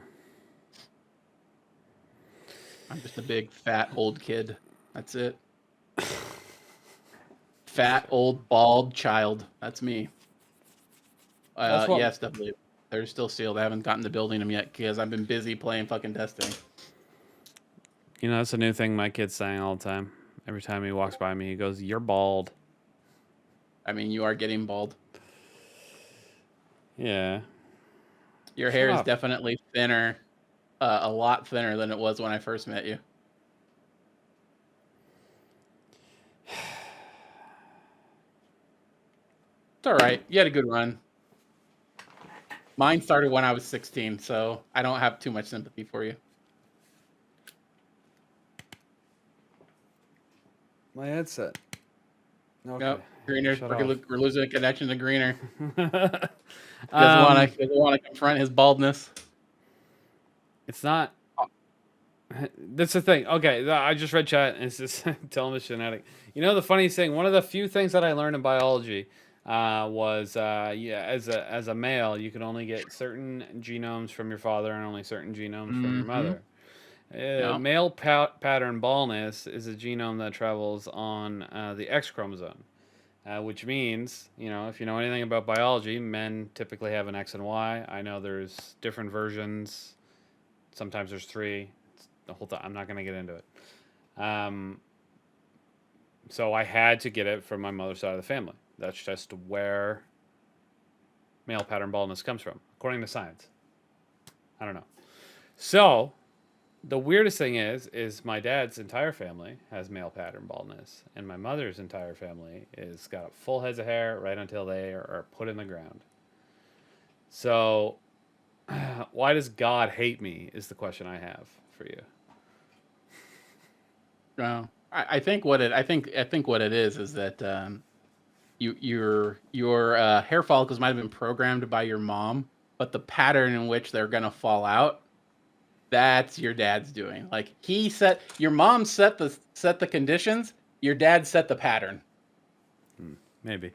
I'm just a big fat old kid. That's it. Fat old bald child. That's me. Yes, definitely. They're still sealed. I haven't gotten to building them yet because I've been busy playing fucking Destiny. That's a new thing my kid's saying all the time. Every time he walks by me, he goes, "You're bald." I mean, you are getting bald. Yeah. Your hair is definitely thinner, a lot thinner than it was when I first met you. It's all right. You had a good run. Mine started when I was 16, so I don't have too much sympathy for you. My headset. Okay. Nope. AGreeNer. We're losing a connection to AGreeNer. Doesn't want to confront his baldness. It's not. That's the thing. Okay, I just read chat and it's just telling the genetic. The funniest thing, one of the few things that I learned in biology was as a male, you can only get certain genomes from your father and only certain genomes from your mother. Male pattern baldness is a genome that travels on the X chromosome, which means, if you know anything about biology, men typically have an X and Y. I know there's different versions. Sometimes there's 3. The whole time. I'm not going to get into it. So I had to get it from my mother's side of the family. That's just where male pattern baldness comes from, according to science. I don't know. So the weirdest thing is my dad's entire family has male pattern baldness, and my mother's entire family is got full heads of hair right until they are put in the ground. So why does God hate me is the question I have for you. No, I think what it is that your hair follicles might have been programmed by your mom, but the pattern in which they're gonna fall out, that's your dad's doing. Like your mom set the conditions, your dad set the pattern. Maybe.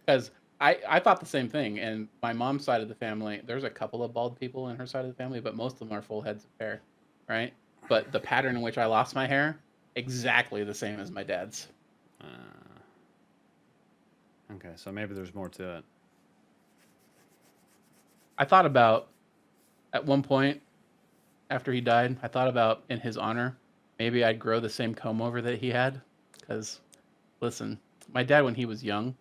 Because I thought the same thing, and my mom's side of the family, there's a couple of bald people in her side of the family, but most of them are full heads of hair, right? But the pattern in which I lost my hair, exactly the same as my dad's. Okay, so maybe there's more to it. I thought about, at one point, after he died, I thought about, in his honor, maybe I'd grow the same comb over that he had. Because, listen, my dad, when he was young,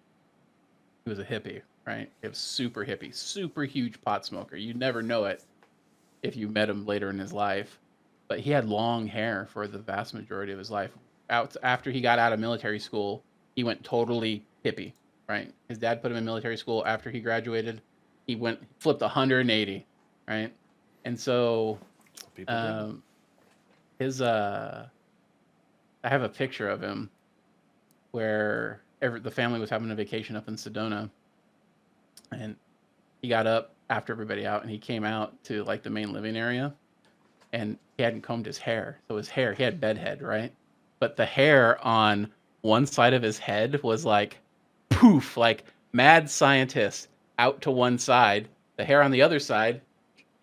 he was a hippie, right? He was super hippie, super huge pot smoker. You'd never know it if you met him later in his life. But he had long hair for the vast majority of his life. After he got out of military school, he went totally hippie, right? His dad put him in military school. After he graduated, he flipped 180, right? And so, I have a picture of him where the family was having a vacation up in Sedona, and he got up after everybody out, and he came out to like the main living area, and he hadn't combed his hair. So his hair, he had bedhead, right? But the hair on one side of his head was like poof, like mad scientist out to one side. The hair on the other side,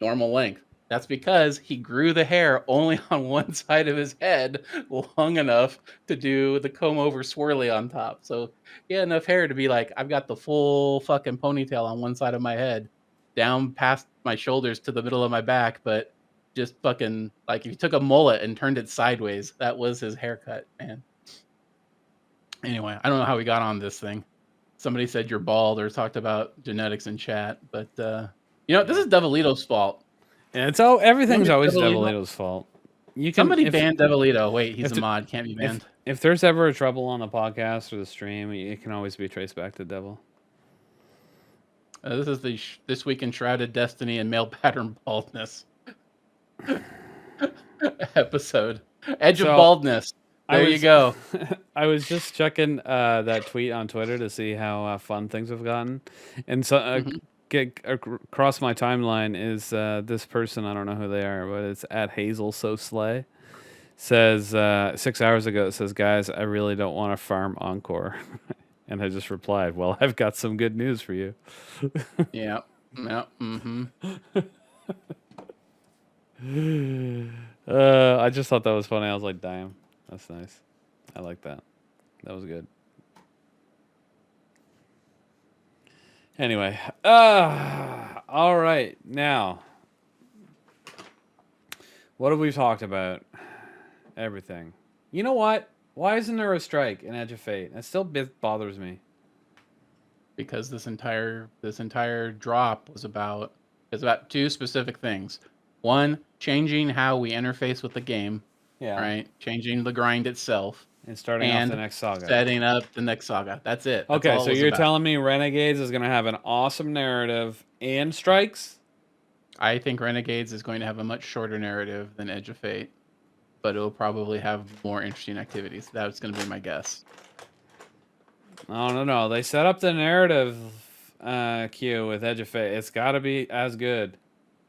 normal length. That's because he grew the hair only on one side of his head long enough to do the comb over swirly on top. So he had enough hair to be like, I've got the full fucking ponytail on one side of my head, down past my shoulders to the middle of my back, but just fucking like if you took a mullet and turned it sideways, that was his haircut, man. Anyway, I don't know how we got on this thing. Somebody said you're bald or talked about genetics in chat, but this is Devilito's fault. Yeah, everything's always Devilito's fault. Somebody ban Devilito. Wait, he's a mod. Can't be banned. If there's ever a trouble on the podcast or the stream, it can always be traced back to Devil. This is This Week in Shrouded Destiny and Male Pattern Baldness episode. Edge of Baldness. There you go. I was just checking that tweet on Twitter to see how fun things have gotten. And so get across my timeline is this person, I don't know who they are, but it's at Hazel So Slay. Says 6 hours ago, it says, guys, I really don't want to farm Encore. And I just replied, well, I've got some good news for you. Yeah. I just thought that was funny. I was like, damn, that's nice. I like that. That was good. Anyway, all right. Now, what have we talked about? Everything. You know what? Why isn't there a strike in Edge of Fate? That still bothers me. Because this entire drop was about two specific things. One, changing how we interface with the game. Yeah. Right. Changing the grind itself. And starting off the next saga. Setting up the next saga. That's it. That's okay, so you're telling me Renegades is going to have an awesome narrative and strikes? I think Renegades is going to have a much shorter narrative than Edge of Fate, but it'll probably have more interesting activities. That's going to be my guess. No. They set up the narrative queue with Edge of Fate. It's got to be as good.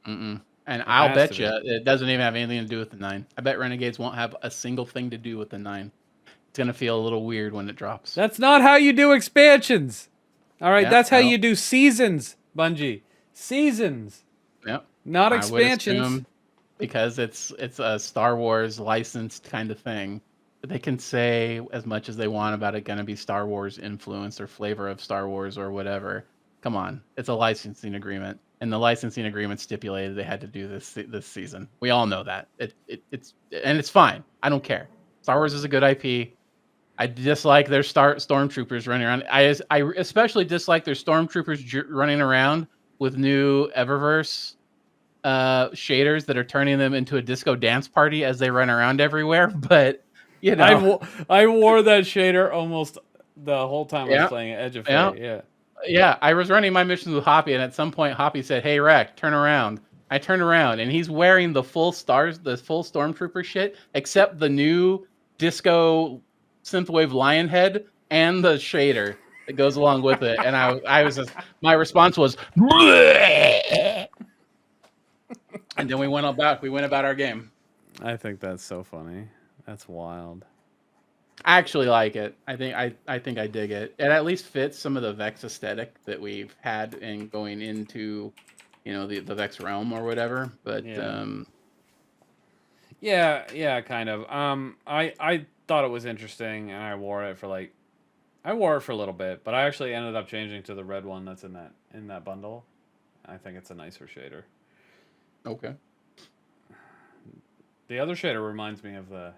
And I'll bet you it doesn't even have anything to do with the 9. I bet Renegades won't have a single thing to do with the 9. It's going to feel a little weird when it drops. That's not how you do expansions. All right, that's how you do seasons, Bungie. Seasons. Yep. Not expansions. Because it's a Star Wars licensed kind of thing. They can say as much as they want about it going to be Star Wars influence or flavor of Star Wars or whatever. Come on. It's a licensing agreement. And the licensing agreement stipulated they had to do this season. We all know that. It's fine. I don't care. Star Wars is a good IP. I dislike their stormtroopers running around. I especially dislike their stormtroopers running around with new Eververse shaders that are turning them into a disco dance party as they run around everywhere. But you know, I wore that shader almost the whole time I was playing Edge of Fate. Yeah. I was running my missions with Hoppy, and at some point Hoppy said, "Hey, Wreck, turn around." I turned around, and he's wearing the full stormtrooper shit, except the new disco synthwave lion head and the shader that goes along with it. And I was just, my response was, bleh! And then we went about our game. I think that's so funny. That's wild. I actually like it. I think I dig it. It at least fits some of the Vex aesthetic that we've had in going into, the Vex realm or whatever. But yeah, kind of. I thought it was interesting, and I wore it for a little bit, but I actually ended up changing to the red one that's in that bundle. I think it's a nicer shader. Okay. The other shader reminds me of the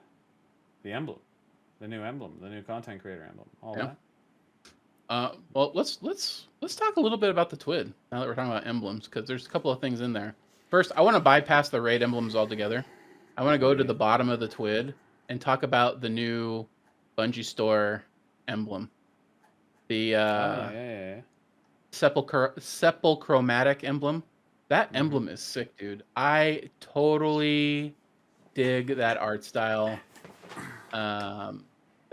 emblem, the new emblem, the new content creator emblem, all that. Well, let's talk a little bit about the TWID now that we're talking about emblems, because there's a couple of things in there. First, I want to bypass the raid emblems altogether. I want to go to the bottom of the TWID and talk about the new Bungie store emblem, the sepulchromatic emblem. That emblem is sick, dude. I totally dig that art style. That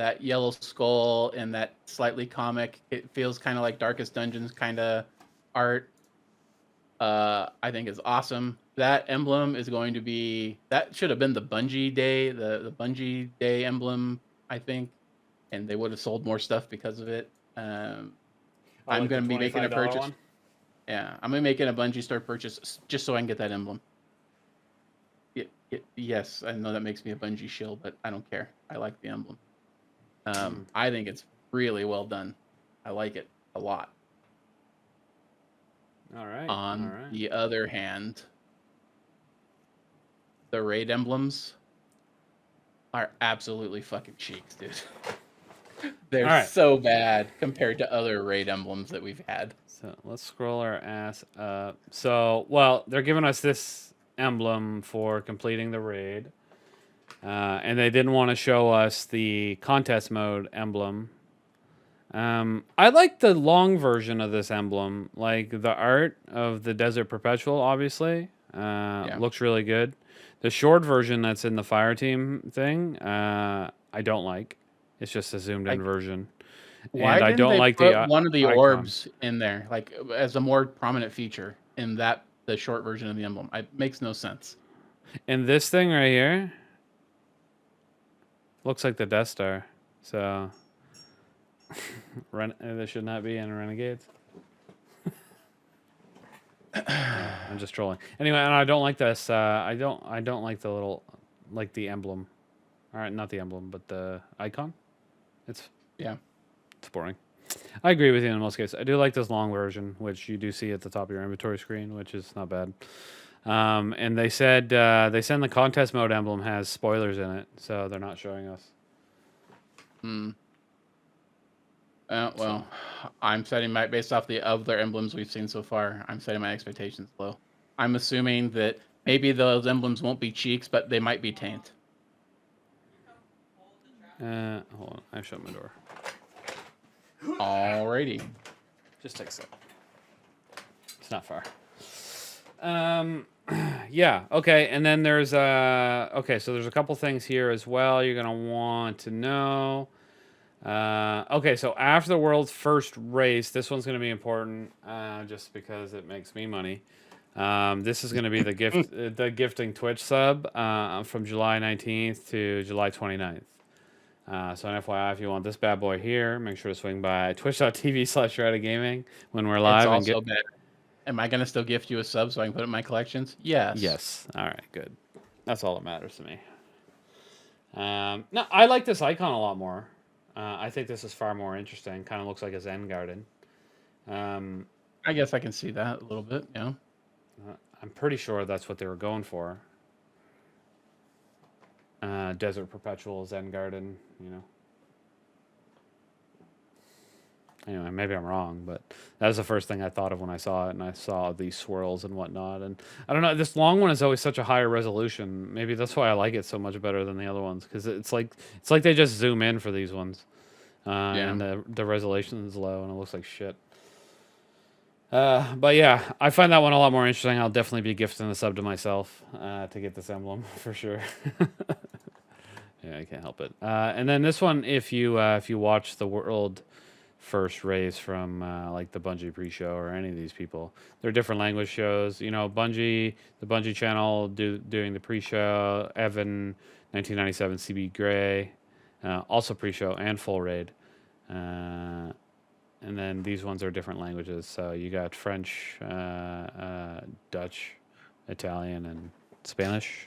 that yellow skull and that slightly comic. It feels kind of like Darkest Dungeons kind of art. I think is awesome. That emblem is going to be, that should have been the Bungie Day, the Bungie Day emblem, I think, and they would have sold more stuff because of it. I'm like going the to be making a $25 purchase. one? Yeah, I'm going to be making a Bungie store purchase just so I can get that emblem. Yes, I know that makes me a Bungie shill, but I don't care. I like the emblem. I think it's really well done. I like it a lot. All right. On the other hand, the raid emblems are absolutely fucking cheeks, dude. They're so bad compared to other raid emblems that we've had. So let's scroll our ass up. So, well, they're giving us this emblem for completing the raid. And they didn't want to show us the contest mode emblem. I like the long version of this emblem. Like the art of the Desert Perpetual, obviously, looks really good. The short version that's in the Fire Team thing, I don't like. It's just a zoomed in version. Why and I didn't don't they like put the one of the icon. orbs in there, like as a more prominent feature in that the short version of the emblem? It makes no sense. And this thing right here looks like the Death Star. So this should not be in Renegades. I'm just trolling. Anyway, and I don't like this. I don't like the little, like the emblem. All right, not the emblem, but the icon. It's boring. I agree with you in most cases. I do like this long version, which you do see at the top of your inventory screen, which is not bad. And they said the contest mode emblem has spoilers in it, so they're not showing us. Well, I'm setting my, based off the other emblems we've seen so far, I'm setting my expectations low. I'm assuming that maybe those emblems won't be cheeks, but they might be taint. Hold on, I shut my door. Alrighty. Just take a sec. It's not far. Yeah, okay, and then there's okay, so there's a couple things here as well you're gonna want to know. Okay, so after the world's first race, this one's gonna be important, just because it makes me money. This is gonna be the the gifting Twitch sub from July 19th to July 29th. So an FYI, if you want this bad boy here, make sure to swing by twitch.tv/Shrouded Gaming when we're live. It's also better. Am I going to still gift you a sub so I can put it in my collections? Yes. Yes. All right, good. That's all that matters to me. No, I like this icon a lot more. I think this is far more interesting. Kind of looks like a Zen garden. I guess I can see that a little bit, yeah. I'm pretty sure that's what they were going for. Desert Perpetual Zen garden, you know. Anyway, maybe I'm wrong, but that was the first thing I thought of when I saw it, and I saw these swirls and whatnot. And I don't know, this long one is always such a higher resolution. Maybe that's why I like it so much better than the other ones, because it's like they just zoom in for these ones, and the resolution is low, and it looks like shit. But yeah, I find that one a lot more interesting. I'll definitely be gifting the sub to myself to get this emblem for sure. Yeah, I can't help it. And then this one, if you watch the world first race from like the Bungie pre-show or any of these people, they're different language shows. You know, Bungie, the Bungie channel doing the pre-show. Evan, 1997, CB Gray, also pre-show and full raid. And then these ones are different languages. So you got French, Dutch, Italian, and Spanish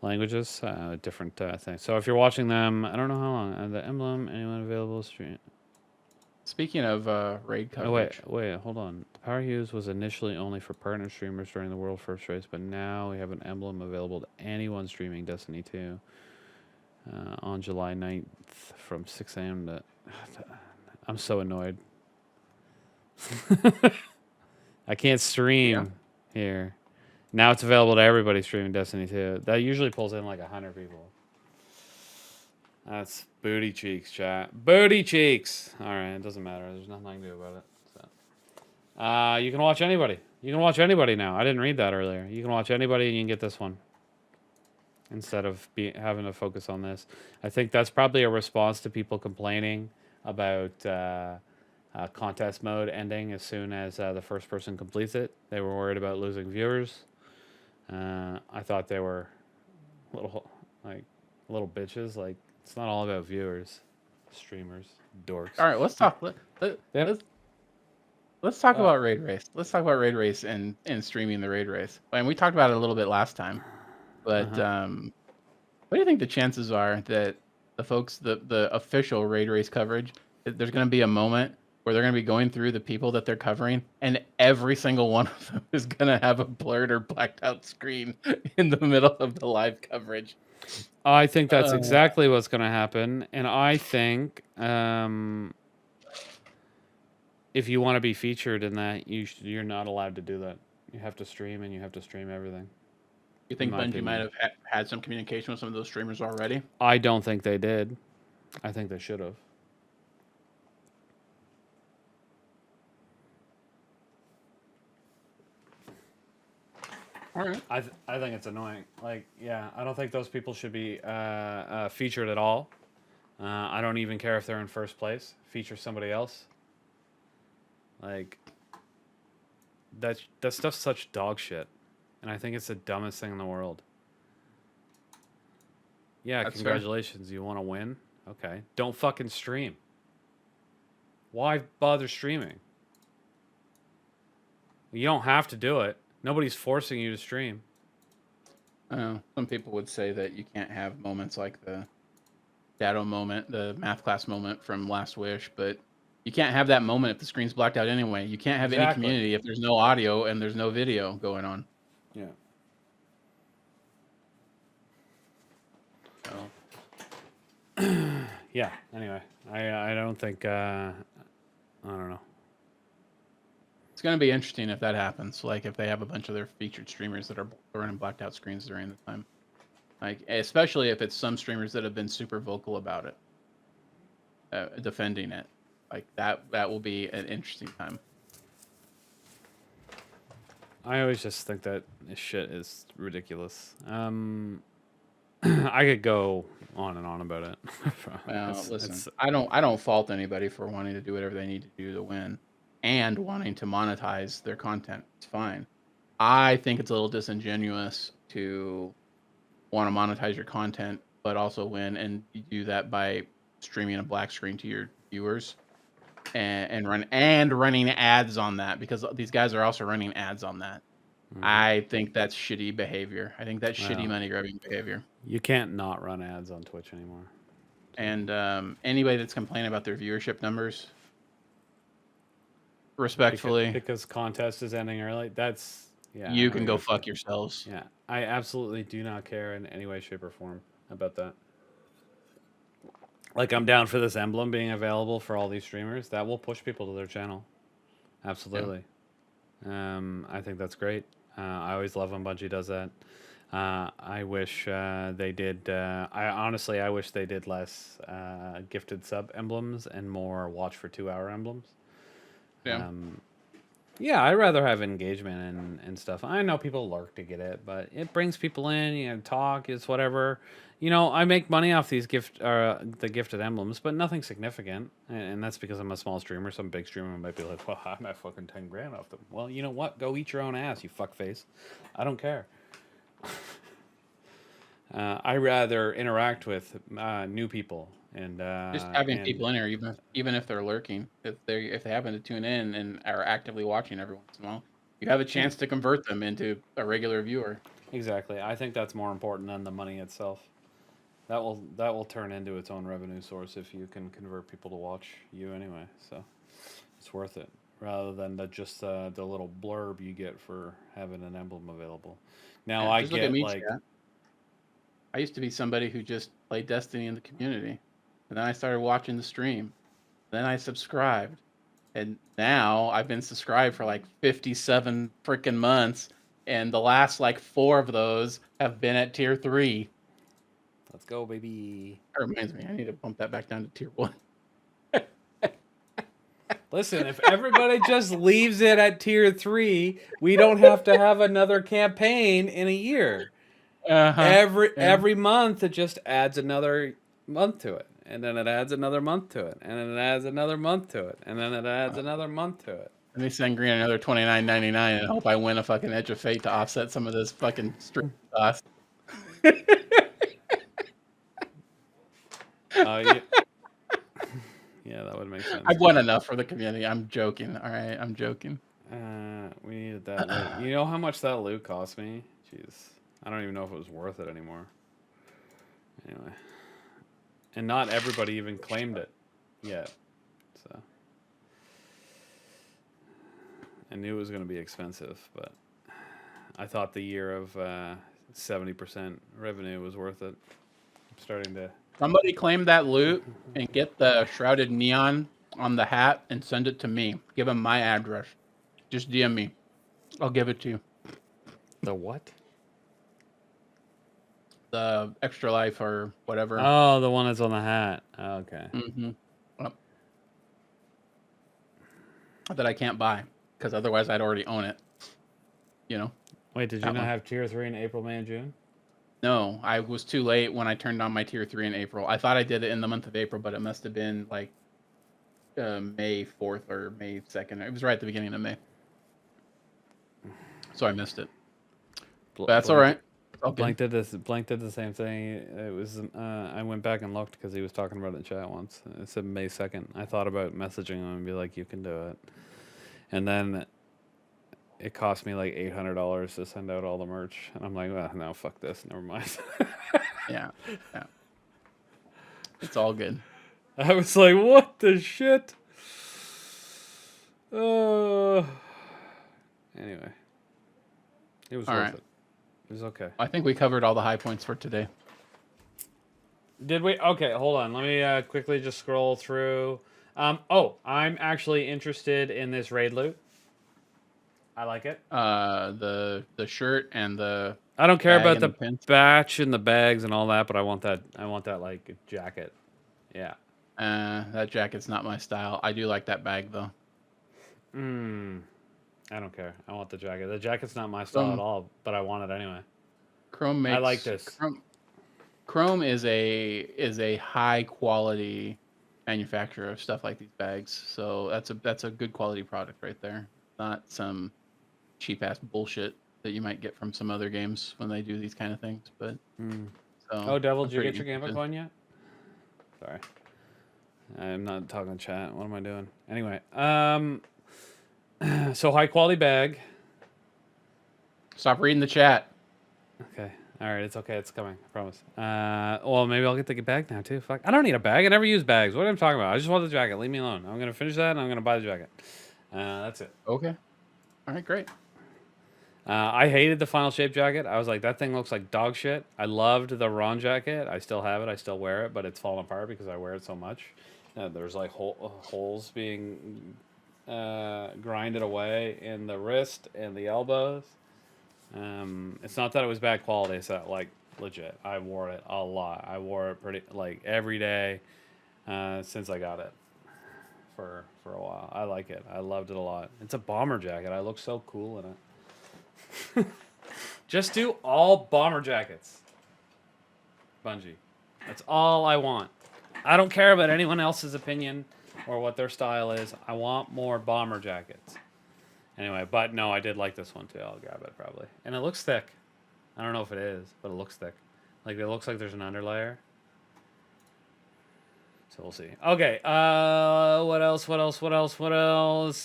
languages, different things. So if you're watching them, I don't know how long. The emblem, anyone available stream. Speaking of raid Oh, coverage. wait, hold on. The Power Hues was initially only for partner streamers during the world first race, but now we have an emblem available to anyone streaming Destiny 2 on July 9th from 6 a.m. to... I'm so annoyed. I can't stream here. Now it's available to everybody streaming Destiny 2. That usually pulls in like 100 people. That's booty cheeks, chat. Booty cheeks! Alright, it doesn't matter. There's nothing I can do about it. So. You can watch anybody. You can watch anybody now. I didn't read that earlier. You can watch anybody and you can get this one. instead of having to focus on this. I think that's probably a response to people complaining about contest mode ending as soon as the first person completes it. They were worried about losing viewers. I thought they were little like little bitches. Like it's not all about viewers, streamers, dorks. All right, let's talk. Yep. Let's talk about raid race. Let's talk about raid race and streaming the raid race. And we talked about it a little bit last time, but what do you think the chances are that the folks, the official raid race coverage, there's going to be a moment where they're going to be going through the people that they're covering, and every single one of them is going to have a blurred or blacked out screen in the middle of the live coverage? I think that's exactly what's going to happen, and I think if you want to be featured in that, you're not allowed to do that. You have to stream, and you have to stream everything. You think Bungie might have had some communication with some of those streamers already? I don't think they did. I think they should have. All right. I think it's annoying. Like, yeah, I don't think those people should be featured at all. I don't even care if they're in first place. Feature somebody else. Like, that stuff's such dog shit, and I think it's the dumbest thing in the world. Yeah, that's congratulations. Fair. You want to win? Okay. Don't fucking stream. Why bother streaming? You don't have to do it. Nobody's forcing you to stream. Some people would say that you can't have moments like the Dado moment, the math class moment from Last Wish, but you can't have that moment if the screen's blacked out anyway. You can't have any community if there's no audio and there's no video going on. Yeah. So. Yeah, anyway. I don't think, I don't know. It's going to be interesting if that happens. Like if they have a bunch of their featured streamers that are running blacked out screens during the time. Like, especially if it's some streamers that have been super vocal about it, defending it. Like that will be an interesting time. I always just think that this shit is ridiculous. I could go on and on about it. Well, listen, I don't fault anybody for wanting to do whatever they need to do to win and wanting to monetize their content. It's fine. I think it's a little disingenuous to want to monetize your content but also win, and you do that by streaming a black screen to your viewers and running ads on that, because these guys are also running ads on that. Mm-hmm. I think that's shitty behavior. I think that's shitty money grabbing behavior. You can't not run ads on Twitch anymore. And anybody that's complaining about their viewership numbers, respectfully, because contest is ending early, that's you can go fuck yourselves. Yeah, I absolutely do not care in any way, shape, or form about that. Like, I'm down for this emblem being available for all these streamers. That will push people to their channel. Absolutely. Yeah. I think that's great. I always love when Bungie does that. I wish they did. I wish they did less gifted sub emblems and more watch for 2 hour emblems. Yeah. Yeah, I'd rather have engagement and stuff. I know people lurk to get it, but it brings people in. You know, talk. It's whatever. You know, I make money off these the gifted emblems, but nothing significant. And that's because I'm a small streamer. Some big streamer might be like, well, I'm at fucking 10 grand off them. Well, you know what? Go eat your own ass, you fuckface. I don't care. I rather interact with new people and just having people in here, even if they're lurking, if they happen to tune in and are actively watching every once in a while, you have a chance to convert them into a regular viewer. Exactly. I think that's more important than the money itself. That will turn into its own revenue source if you can convert people to watch you anyway. So it's worth it, rather than just the little blurb you get for having an emblem available. Now yeah, I get like. Chat. I used to be somebody who just played Destiny in the community, and then I started watching the stream. Then I subscribed, and now I've been subscribed for like 57 freaking months, and the last like 4 of those have been at tier 3. Let's go, baby. That reminds me, I need to bump that back down to tier 1. Listen, if everybody just leaves it at tier 3, we don't have to have another campaign in a year. Uh-huh. every Yeah. every month it just adds another month to it, and then it adds another month to it, and then it adds another month to it, and then it adds another month to it. Let me send Green another $29.99 and hope I win a fucking Edge of Fate to offset some of this fucking street cost. Yeah. Yeah, that would make sense. I've won enough for the community. I'm joking. All right, I'm joking. We needed that loot. You know how much that loot cost me? Jeez, I don't even know if it was worth it anymore. Anyway, and not everybody even claimed it yet, so I knew it was going to be expensive, but I thought the year of 70% revenue was worth it. I'm starting to. Somebody claim that loot and get the Shrouded neon on the hat and send it to me. Give them my address. Just DM me. I'll give it to you. The what? The extra life or whatever. Oh, the one that's on the hat. Oh, okay. Mm-hmm. That I can't buy because otherwise I'd already own it. You know. Wait, did you That not one. have tier 3 in April, May, and June? No, I was too late when I turned on my tier 3 in April. I thought I did it in the month of April, but it must have been like May 4th or May 2nd. It was right at the beginning of May. So I missed it. But that's all right. Blank did this. Blank did the same thing. It was. I went back and looked because he was talking about it in chat once. It said May 2nd. I thought about messaging him and be like, "You can do it," and then it cost me like $800 to send out all the merch, and I'm like, "Well, no, fuck this. Never mind." Yeah. It's all good. I was like, "What the shit?" Anyway, it was worth it. It was okay. I think we covered all the high points for today. Did we? Okay, hold on. Let me quickly just scroll through. I'm actually interested in this raid loot. I like it. The shirt and the. I don't care about bag the and the batch and the bags and all that, but I want that. I want that like jacket. Yeah. That jacket's not my style. I do like that bag though. I don't care. I want the jacket. The jacket's not my style at all, but I want it anyway. Chrome makes. I like this. Chrome is a high quality manufacturer of stuff like these bags, so that's a good quality product right there. Not some cheap ass bullshit that you might get from some other games when they do these kind of things. But oh, Devil, did you get your Gambit coin yet? Sorry, I'm not talking chat. What am I doing? Anyway, so high quality bag. Stop reading the chat. Okay. All right. It's okay. It's coming. I promise. Well, maybe I'll get the bag now too. Fuck. I don't need a bag. I never use bags. What am I talking about? I just want the jacket. Leave me alone. I'm gonna finish that and I'm gonna buy the jacket. That's it. Okay. All right. Great. I hated the final shape jacket. I was like, that thing looks like dog shit. I loved the Ron jacket. I still have it. I still wear it, but it's fallen apart because I wear it so much. There's like holes being grinded away in the wrist and the elbows. It's not that it was bad quality. It's that like legit. I wore it a lot. I wore it pretty like every day since I got it for a while. I like it. I loved it a lot. It's a bomber jacket. I look so cool in it. Just do all bomber jackets, Bungie. That's all I want. I don't care about anyone else's opinion or what their style is. I want more bomber jackets. Anyway, but no, I did like this one too. I'll grab it probably. And it looks thick. I don't know if it is, but it looks thick. Like it looks like there's an underlayer. So we'll see. Okay, what else?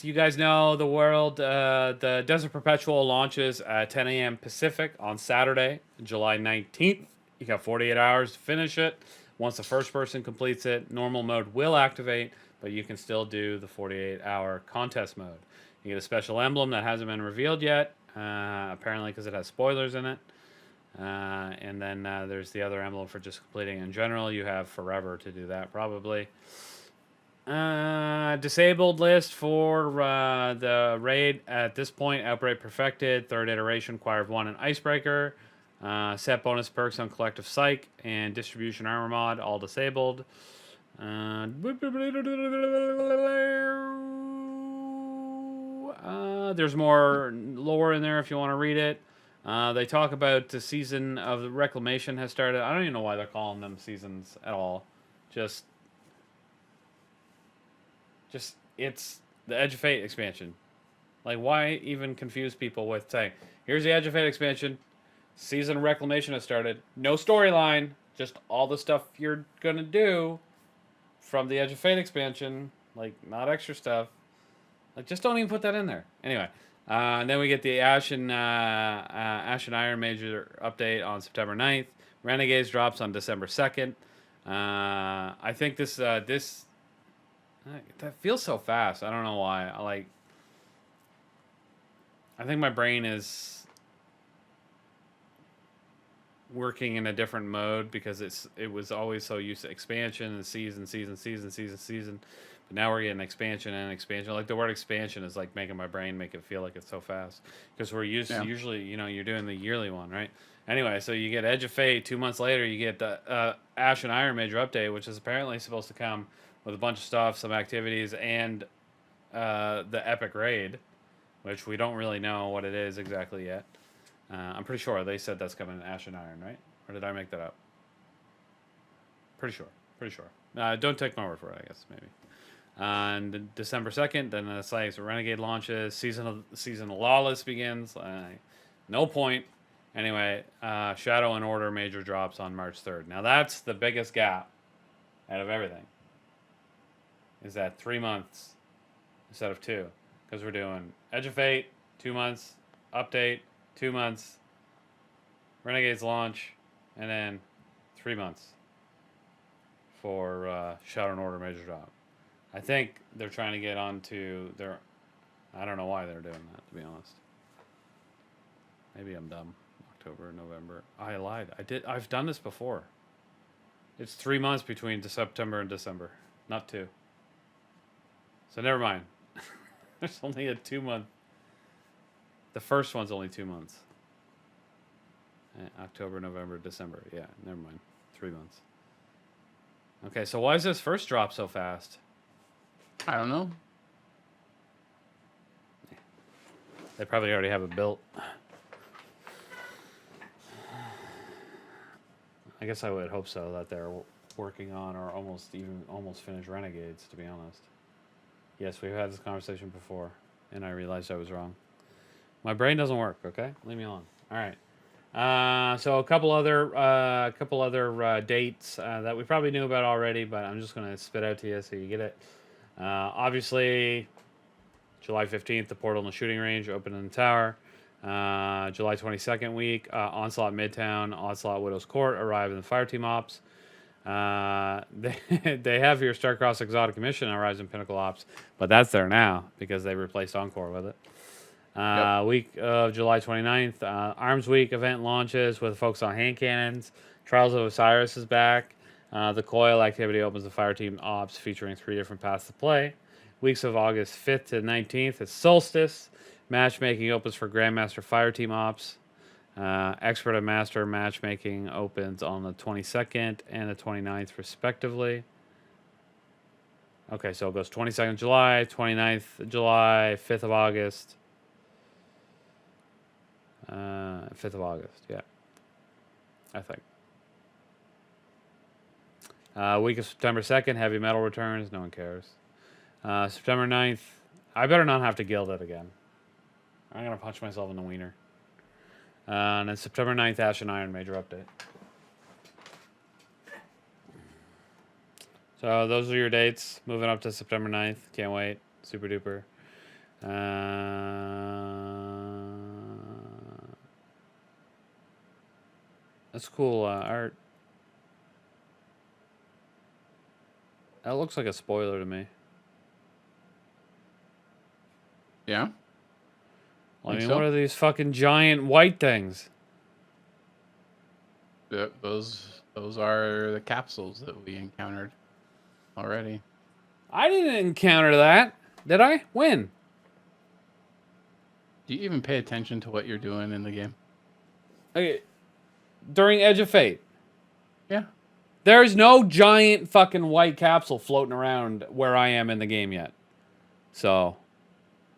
You guys know the world, the Desert Perpetual launches at 10 a.m. Pacific on Saturday, July 19th. You got 48 hours to finish it. Once the first person completes it, normal mode will activate, but you can still do the 48-hour contest mode. You get a special emblem that hasn't been revealed yet, apparently because it has spoilers in it. And then there's the other emblem for just completing in general. You have forever to do that, probably. Disabled list for the raid at this point. Outbreak Perfected, 3rd iteration, Choir of One, and Icebreaker. Set bonus perks on Collective Psych and Distribution Armor Mod, all disabled. There's more lore in there if you want to read it. They talk about the season of the reclamation has started. I don't even know why they're calling them seasons at all. Just it's the Edge of Fate expansion. Like, why even confuse people with saying, here's the Edge of Fate expansion, season of reclamation has started, no storyline, just all the stuff you're gonna do from the Edge of Fate expansion, like, not extra stuff. Like, just don't even put that in there. Anyway, and then we get the Ash and Iron Major update on September 9th. Renegades drops on December 2nd. I think this that feels so fast. I don't know why. I think my brain is working in a different mode because it was always so used to expansion and season. But now we're getting expansion and expansion. Like the word expansion is like making my brain make it feel like it's so fast because we're used to usually you're doing the yearly one, right? Anyway, so you get Edge of Fate 2 months later. You get the Ash and Iron Major update, which is apparently supposed to come with a bunch of stuff, some activities, and the epic raid, which we don't really know what it is exactly yet. I'm pretty sure they said that's coming in Ash and Iron, right? Or did I make that up? Pretty sure. Don't take my word for it, I guess, maybe. And December 2nd, then it's like so Renegade launches, season of Lawless begins. No point. Anyway, Shadow and Order major drops on March 3rd. Now that's the biggest gap out of everything. Is that 3 months instead of 2? Because we're doing Edge of Fate, 2 months, update, 2 months, Renegades launch, and then 3 months for Shadow and Order major drop. I think they're trying to get onto their. I don't know why they're doing that, to be honest. Maybe I'm dumb. October, November. I lied. I've done this before. It's 3 months between September and December, not 2. So never mind. There's only a 2 month. The first one's only 2 months. October, November, December. Yeah, never mind. 3 months. Okay, so why is this first drop so fast? I don't know. They probably already have it built. I guess I would hope so, that they're working on or almost finished Renegades, to be honest. Yes, we've had this conversation before, and I realized I was wrong. My brain doesn't work, okay? Leave me alone. All right. So a couple other dates that we probably knew about already, but I'm just going to spit out to you so you get it. Obviously, July 15th, the portal and the shooting range open in the tower. July 22nd week, Onslaught Midtown, Onslaught Widow's Court arrive in the Fireteam Ops. They have your Starcross Exotic Mission arrives in Pinnacle Ops, but that's there now because they replaced Encore with it. Week of July 29th, Arms Week event launches with focus on hand cannons. Trials of Osiris is back. The Coil activity opens the Fireteam Ops featuring 3 different paths to play. Weeks of August 5th to 19th is Solstice. Matchmaking opens for Grandmaster Fireteam Ops. Expert and Master matchmaking opens on the 22nd and the 29th, respectively. Okay, so it goes 22nd July, 29th July, 5th of August. 5th of August, yeah. I think. Week of September 2nd, Heavy Metal returns. No one cares. September 9th. I better not have to guild it again. I'm going to punch myself in the wiener. And then September 9th, Ash and Iron Major update. So those are your dates. Moving up to September 9th. Can't wait. Super duper. That's cool art. That looks like a spoiler to me. Yeah? Well, I mean, what are these fucking giant white things? Those are the capsules that we encountered already. I didn't encounter that. Did I? When? Do you even pay attention to what you're doing in the game? Okay. During Edge of Fate. Yeah. There's no giant fucking white capsule floating around where I am in the game yet. So.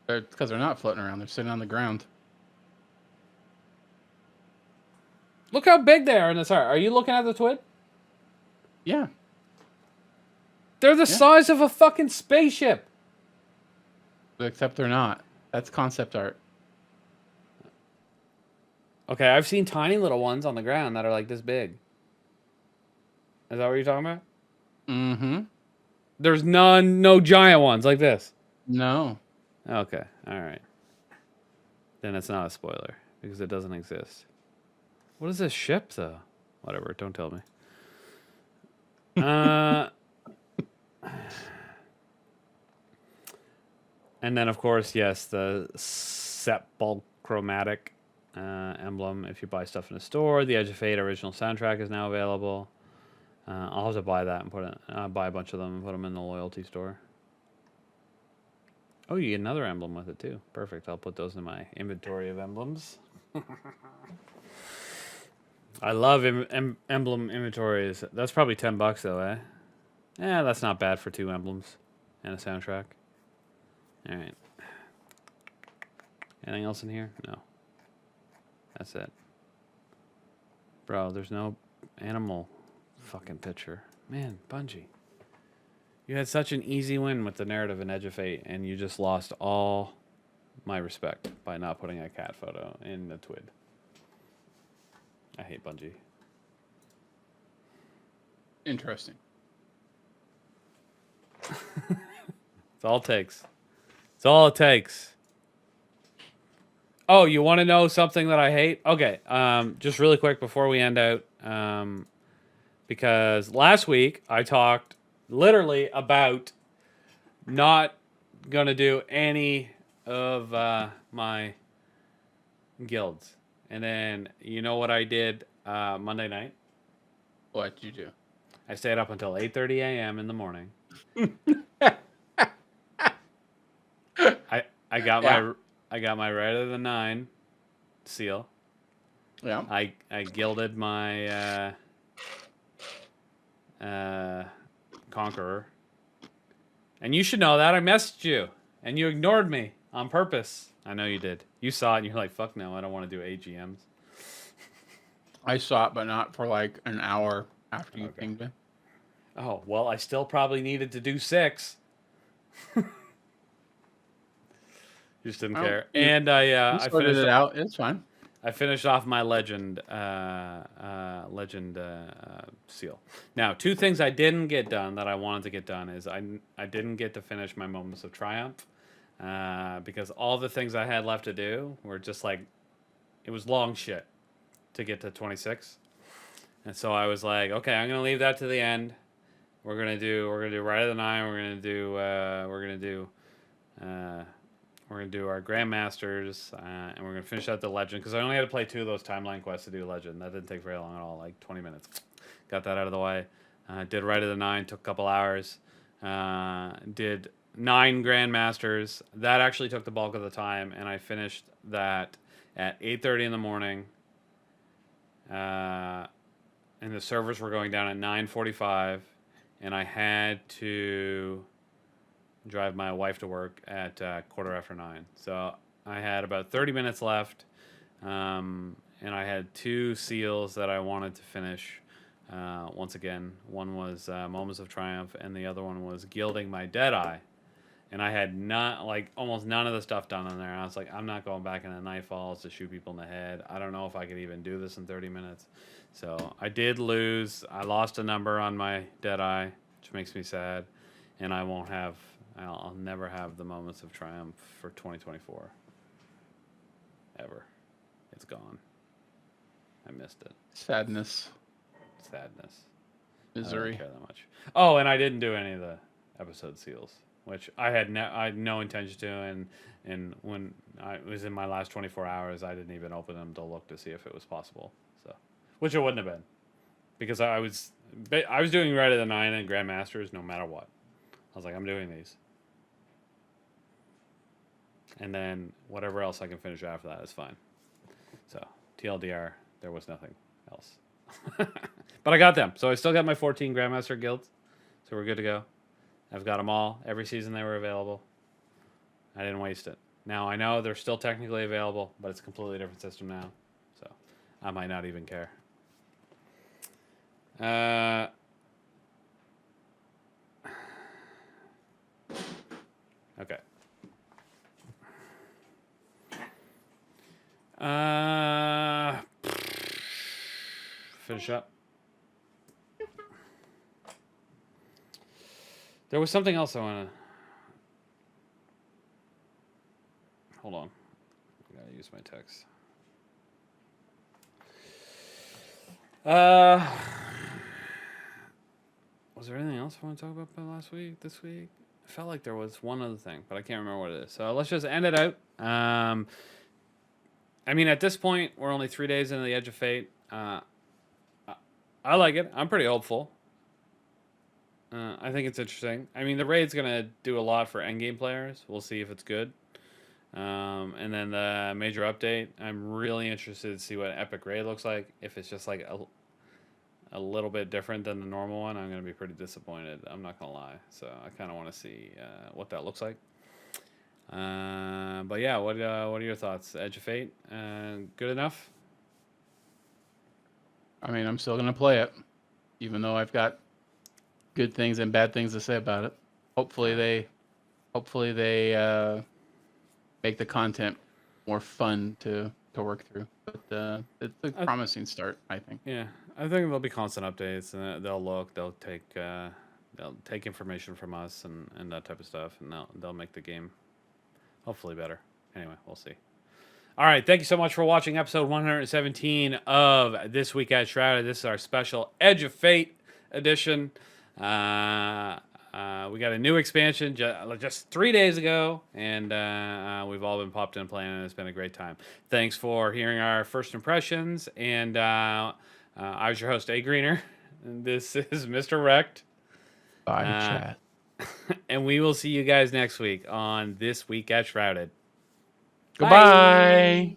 Because they're not floating around. They're sitting on the ground. Look how big they are in this art. Are you looking at the twid? Yeah. They're the size of a fucking spaceship. Except they're not. That's concept art. Okay, I've seen tiny little ones on the ground that are like this big. Is that what you're talking about? Mm-hmm. There's no giant ones like this. No. Okay, all right. Then it's not a spoiler because it doesn't exist. What is this ship though? Whatever, don't tell me. And then of course, yes, the sepulchromatic emblem. If you buy stuff in the store, the Edge of Fate original soundtrack is now available. I'll have to buy that and put it, buy a bunch of them and put them in the loyalty store. Oh, you get another emblem with it too. Perfect. I'll put those in my inventory of emblems. I love emblem inventories. That's probably $10 though, eh? Yeah, that's not bad for 2 emblems and a soundtrack. All right. Anything else in here? No. That's it. Bro, there's no animal fucking picture. Man, Bungie. You had such an easy win with the narrative in Edge of Fate, and you just lost all my respect by not putting a cat photo in the twid. I hate Bungie. Interesting. It's all it takes. It's all it takes. Oh, you want to know something that I hate? Okay, just really quick before we end out, because last week I talked literally about not going to do any of my guilds. And then, you know what I did Monday night? What'd you do? I stayed up until 8:30 a.m. in the morning. I got my Red of the 9 seal. Yeah. I gilded my Conqueror. And you should know that. I messaged you. And you ignored me on purpose. I know you did. You saw it and you're like, fuck no, I don't want to do AGMs. I saw it, but not for like an hour after you pinged me. Oh, well, I still probably needed to do 6. Just didn't care. And I finished it out. It's fine. I finished off my legend seal. Now, 2 things I didn't get done that I wanted to get done is I didn't get to finish my Moments of Triumph because all the things I had left to do were just like, it was long shit to get to 26. And so I was like, okay, I'm gonna leave that to the end. We're gonna do Ride of the 9. We're gonna do our Grandmasters, and we're gonna finish out the Legend because I only had to play 2 of those timeline quests to do Legend. That didn't take very long at all, like 20 minutes. Got that out of the way. Did Ride of the 9, took a couple hours. Did 9 Grandmasters. That actually took the bulk of the time, and I finished that at 8:30 in the morning. And the servers were going down at 9:45, and I had to drive my wife to work at 9:15. So I had about 30 minutes left, and I had 2 seals that I wanted to finish. Once again, one was Moments of Triumph, and the other one was Gilding My Deadeye. And I had almost none of the stuff done in there. I was like, I'm not going back into Nightfalls to shoot people in the head. I don't know if I could even do this in 30 minutes. So I did lose. I lost a number on my Deadeye, which makes me sad. And I'll never have the Moments of Triumph for 2024. Ever. It's gone. I missed it. Sadness. Misery. I don't care that much. Oh, and I didn't do any of the episode seals, which I had no intention to, and when I was in my last 24 hours, I didn't even open them to look to see if it was possible. So, which it wouldn't have been, because I was doing Ride of the 9 and Grandmasters no matter what. I was like, I'm doing these, and then whatever else I can finish after that is fine. So TLDR, there was nothing else, but I got them. So I still got my 14 Grandmaster guilds, so we're good to go. I've got them all. Every season they were available. I didn't waste it. Now, I know they're still technically available, but it's a completely different system now. So I might not even care. Okay. Finish up. There was something else I want to... Hold on. I gotta use my text. Was there anything else I want to talk about last week, this week? I felt like there was one other thing, but I can't remember what it is. So let's just end it out. I mean, at this point, we're only 3 days into the Edge of Fate. I like it. I'm pretty hopeful. I think it's interesting. I mean, the raid's going to do a lot for endgame players. We'll see if it's good. And then the major update, I'm really interested to see what Epic Raid looks like. If it's just like a little bit different than the normal one, I'm going to be pretty disappointed. I'm not going to lie. So I kind of want to see what that looks like. But yeah, what are your thoughts? Edge of Fate, good enough? I mean, I'm still gonna play it, even though I've got good things and bad things to say about it. Hopefully they make the content more fun to work through. But it's a promising start, I think. Yeah, I think there'll be constant updates, and they'll take information from us and that type of stuff, and they'll make the game hopefully better. Anyway, we'll see. All right, thank you so much for watching episode 117 of This Week at Shrouded. This is our special Edge of Fate edition. We got a new expansion just 3 days ago, and we've all been popped in playing, and it's been a great time. Thanks for hearing our first impressions, and I was your host, AGreeNer, and this is Mr. Wrecked. Bye, chat. And we will see you guys next week on This Week at Shrouded. Goodbye. Bye.